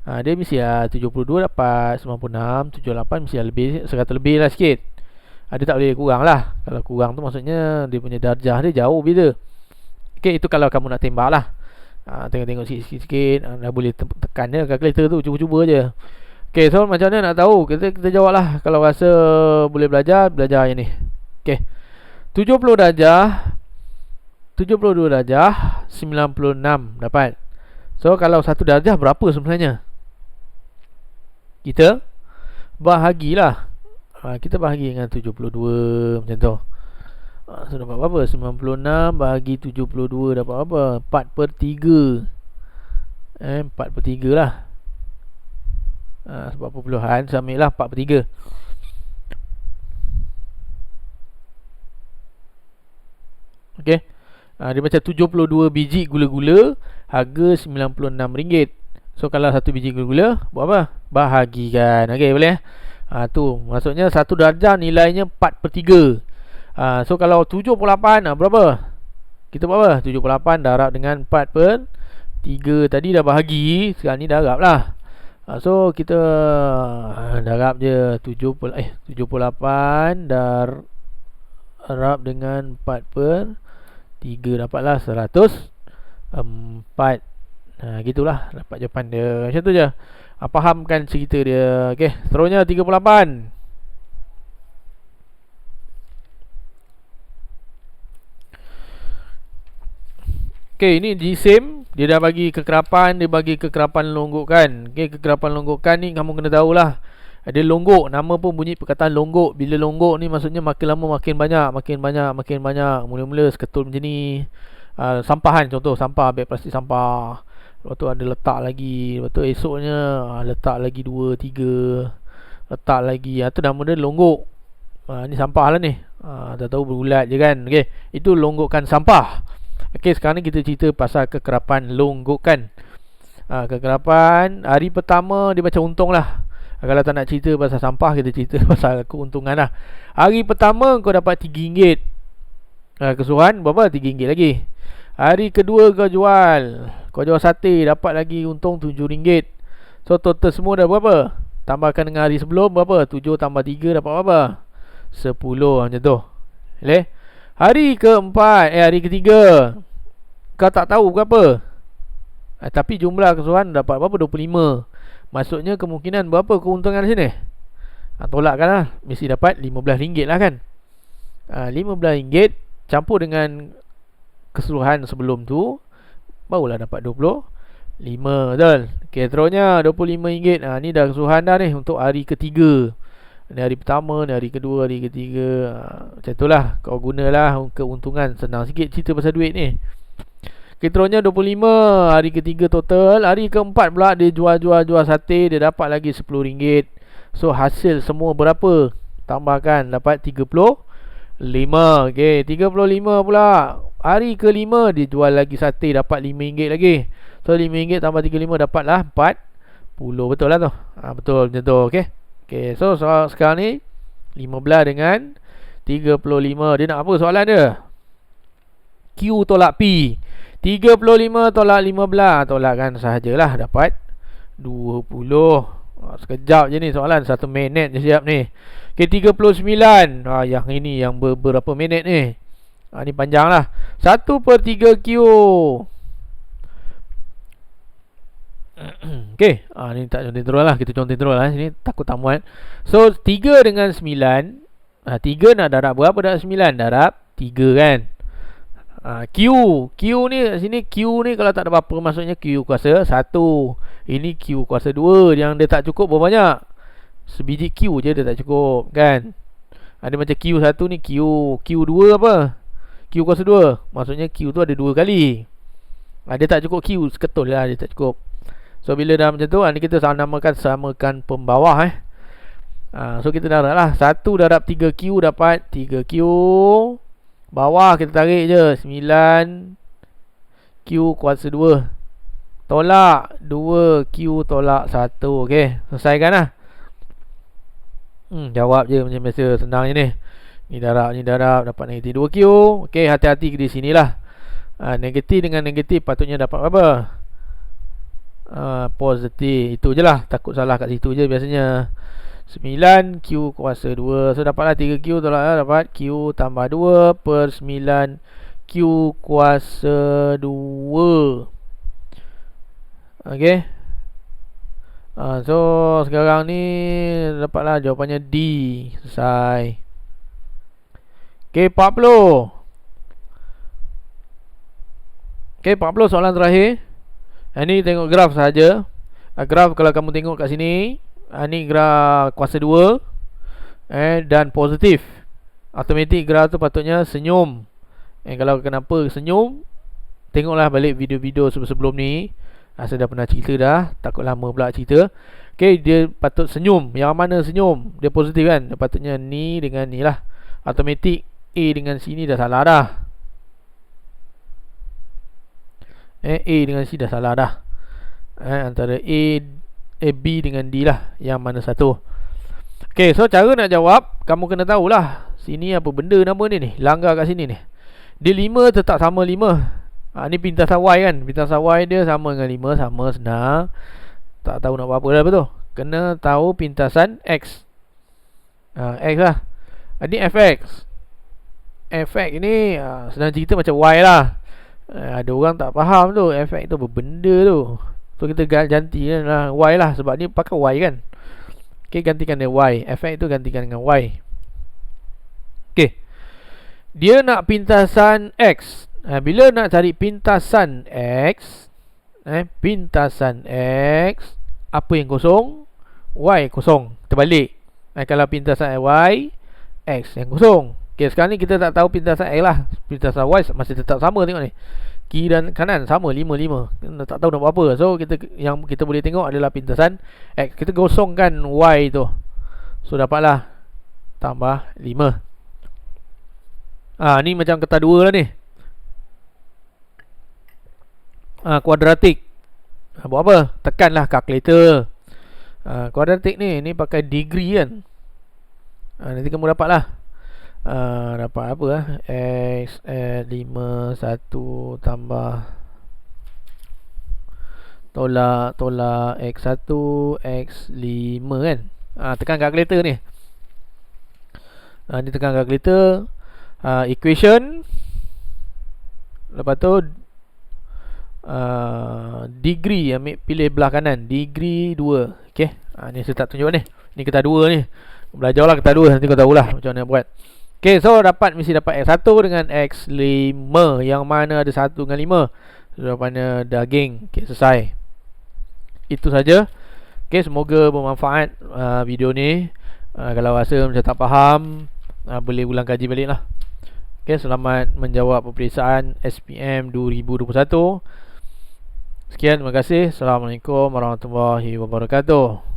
Dia mesti 72 dapat 96, 78 mesti lebih 100 lebih lah sikit. Dia tak boleh kurang lah. Kalau kurang tu maksudnya dia punya darjah dia jauh beza. Okay, itu kalau kamu nak tembak lah. Tengok-tengok sikit-sikit, dah boleh tekan je kalkulator tu, cuba-cuba je. Okay, so macam mana nak tahu? Kita jawab lah. Kalau rasa boleh belajar yang ni. Okay, 70 darjah 72 darjah 96 dapat. So kalau 1 darjah berapa sebenarnya? Kita bahagilah. Kita bahagi dengan 72 macam tu. So dapat berapa? 96 bahagi 72 dapat apa? 4/3. 4/3 lah. Sebab perpuluhan so ambil lah 4/3. Okay. Dia macam 72 biji gula-gula, harga RM96. So kalau 1 biji gula-gula buat apa? Bahagikan. Okay, boleh? Tu maksudnya 1 darjah nilainya 4/3. So kalau 78 berapa? Kita buat apa? 78 darab dengan 4/3. Tadi dah bahagi, sekarang ni darab lah. So kita darab je 78 darab dengan 4/3 dapatlah 104. Gitulah dapat jawapan dia. Macam tu je. Fahamkan cerita dia. Okey, seterusnya 38. Okey, ini jisim. Dia dah bagi kekerapan, dia bagi kekerapan longgokan. Okey, kekerapan longgokan ni kamu kena tahulah. Dia longgok, nama pun bunyi perkataan longgok. Bila longgok ni maksudnya makin lama makin banyak. Mula-mula seketul macam ni. Sampahan, contoh sampah, beg plastik sampah. Lepas tu ada letak lagi. Lepas tu esoknya letak lagi 2, 3. Letak lagi. Tu nama dia longgok. Ni sampah lah ni. Tak tahu berulat je kan. Okay, itu longgokkan sampah. Okay, sekarang ni kita cerita pasal kekerapan longgokan. Kekerapan hari pertama dia macam untung lah. Kalau tak nak cerita pasal sampah, kita cerita pasal keuntungan lah. Hari pertama kau dapat RM3. Keseluruhan berapa? RM3 lagi. Hari kedua kau jual sate, dapat lagi untung RM7. So total semua dah berapa? Tambahkan dengan hari sebelum berapa? 7 tambah 3 dapat berapa? 10 macam tu. Boleh? Hari keempat, hari ketiga kau tak tahu berapa. Tapi jumlah keseluruhan dapat berapa? 25. Maksudnya kemungkinan berapa keuntungan di sini? Tolakkan lah. Mesti dapat RM15 lah kan. RM15 campur dengan keseluruhan sebelum tu, barulah dapat 25. Betul? Okay, terusnya RM25. Ni dah keseluruhan dah ni untuk hari ketiga. Ni hari pertama, ni hari kedua, hari ketiga. Macam tu lah. Kau gunalah keuntungan. Senang sikit cerita pasal duit ni. Okay, terusnya 25. Hari ketiga total. Hari keempat pula dia jual sate, dia dapat lagi RM10. So hasil semua berapa? Tambahkan dapat 35. Okay, 35 pula. Hari kelima dia jual lagi sate, dapat RM5 lagi. So RM5 tambah 35 dapatlah 40. Betul lah tu. Betul macam tu. Okay, so sekarang ni 15 dengan 35. Dia nak apa soalan dia? Q tolak P. 35 tolak 15. Tolakkan sahajalah, dapat 20. Sekejap je ni soalan, 1 minit je siap ni. Okay, 39. Yang ini yang berapa minit ni? Ni panjang lah. 1/3 Q. Okay, ni tak contoh terus lah. Kita contoh terus lah. Sini takut tak muat. So 3 dengan 9. 3 nak darab berapa darab 9? Darab 3 kan. Q ni sini, Q ni kalau tak ada apa-apa maksudnya Q kuasa 1. Ini Q kuasa 2. Yang dia tak cukup berapa banyak? Sebiji Q je dia tak cukup kan. Ada macam Q1 ni, Q2 apa? Q kuasa 2. Maksudnya Q tu ada 2 kali. Dia tak cukup Q, seketul lah dia tak cukup. So bila dah macam tu, ni kita samakan pembawah so kita darab lah. 1 darab 3Q dapat 3Q. Bawah kita tarik je 9Q kuasa 2. Tolak 2Q tolak 1. Okay, selesaikan lah. Jawab je macam biasa, senang je ni. Ni darab dapat negatif 2Q. Okay, hati-hati di sini lah. Negatif dengan negatif patutnya dapat apa? Positif. Itu je lah, takut salah kat situ je biasanya. 9 Q kuasa 2. So dapatlah 3Q tu lah, dapat Q tambah 2 per 9 Q kuasa 2. Okay. So sekarang ni dapatlah jawapannya D. Selesai. Okay, 40. Okay, 40 soalan terakhir. Ini tengok graf saja. Graf kalau kamu tengok kat sini, ni graf kuasa 2 dan positif. Automatik graf tu patutnya senyum. Kalau kenapa senyum, tengoklah balik video-video sebelum ni. Saya dah pernah cerita dah, takut lama pula cerita. Okay, dia patut senyum. Yang mana senyum? Dia positif kan? Dia patutnya ni dengan ni lah. Automatik A dengan C ni dah salah dah. A dengan C dah salah dah. Antara B dengan D lah, yang mana satu. Okay, so cara nak jawab, kamu kena tahulah sini apa benda nama ni langgar kat sini ni. Dia 5 tetap sama 5. Ni pintasan Y kan. Pintasan Y dia sama dengan 5. Sama, senang. Tak tahu nak buat apa dah betul. Kena tahu pintasan X. X lah. Ni FX. FX ni senang cerita macam Y lah. Ada orang tak faham tu efek tu apa benda tu. So kita ganti lah Y lah, sebab ni pakai Y kan. Okay, gantikan dia Y. Efek tu gantikan dengan Y. Okay, dia nak pintasan X. Bila nak cari pintasan X, pintasan X, apa yang kosong? Y kosong. Terbalik. Kalau pintasan Y, X yang kosong. Okay, sekarang ni kita tak tahu pintasan X lah. Pintasan Y masih tetap sama, tengok ni. Kiri dan kanan sama 5, 5. Tak tahu nak buat apa. So yang kita boleh tengok adalah pintasan X. Kita kosongkan Y tu. So dapatlah tambah 5. Ni macam kata 2 lah ni. Kuadratik. Buat apa? Tekanlah kalkulator. Kuadratik ni pakai degree kan. Nanti kamu dapatlah. Dapat apa X 5 1 tambah tolak X1 X5 kan. Tekan kalkulator ni. Ni tekan kalkulator. Equation. Lepas tu degree, ambil pilih belah kanan, degree 2. Okay, ni saya tak tunjuk ni. Ni kita 2 ni. Belajarlah kita 2, nanti kau tahulah macam mana buat. Okay, so mesti dapat X1 dengan X5, yang mana ada 1 dengan 5. Jawapannya daging. Okay, selesai. Itu saja. Okay, semoga bermanfaat video ni. Kalau rasa macam tak faham, boleh ulang kaji balik lah. Okay, selamat menjawab peperiksaan SPM 2021. Sekian, terima kasih. Assalamualaikum warahmatullahi wabarakatuh.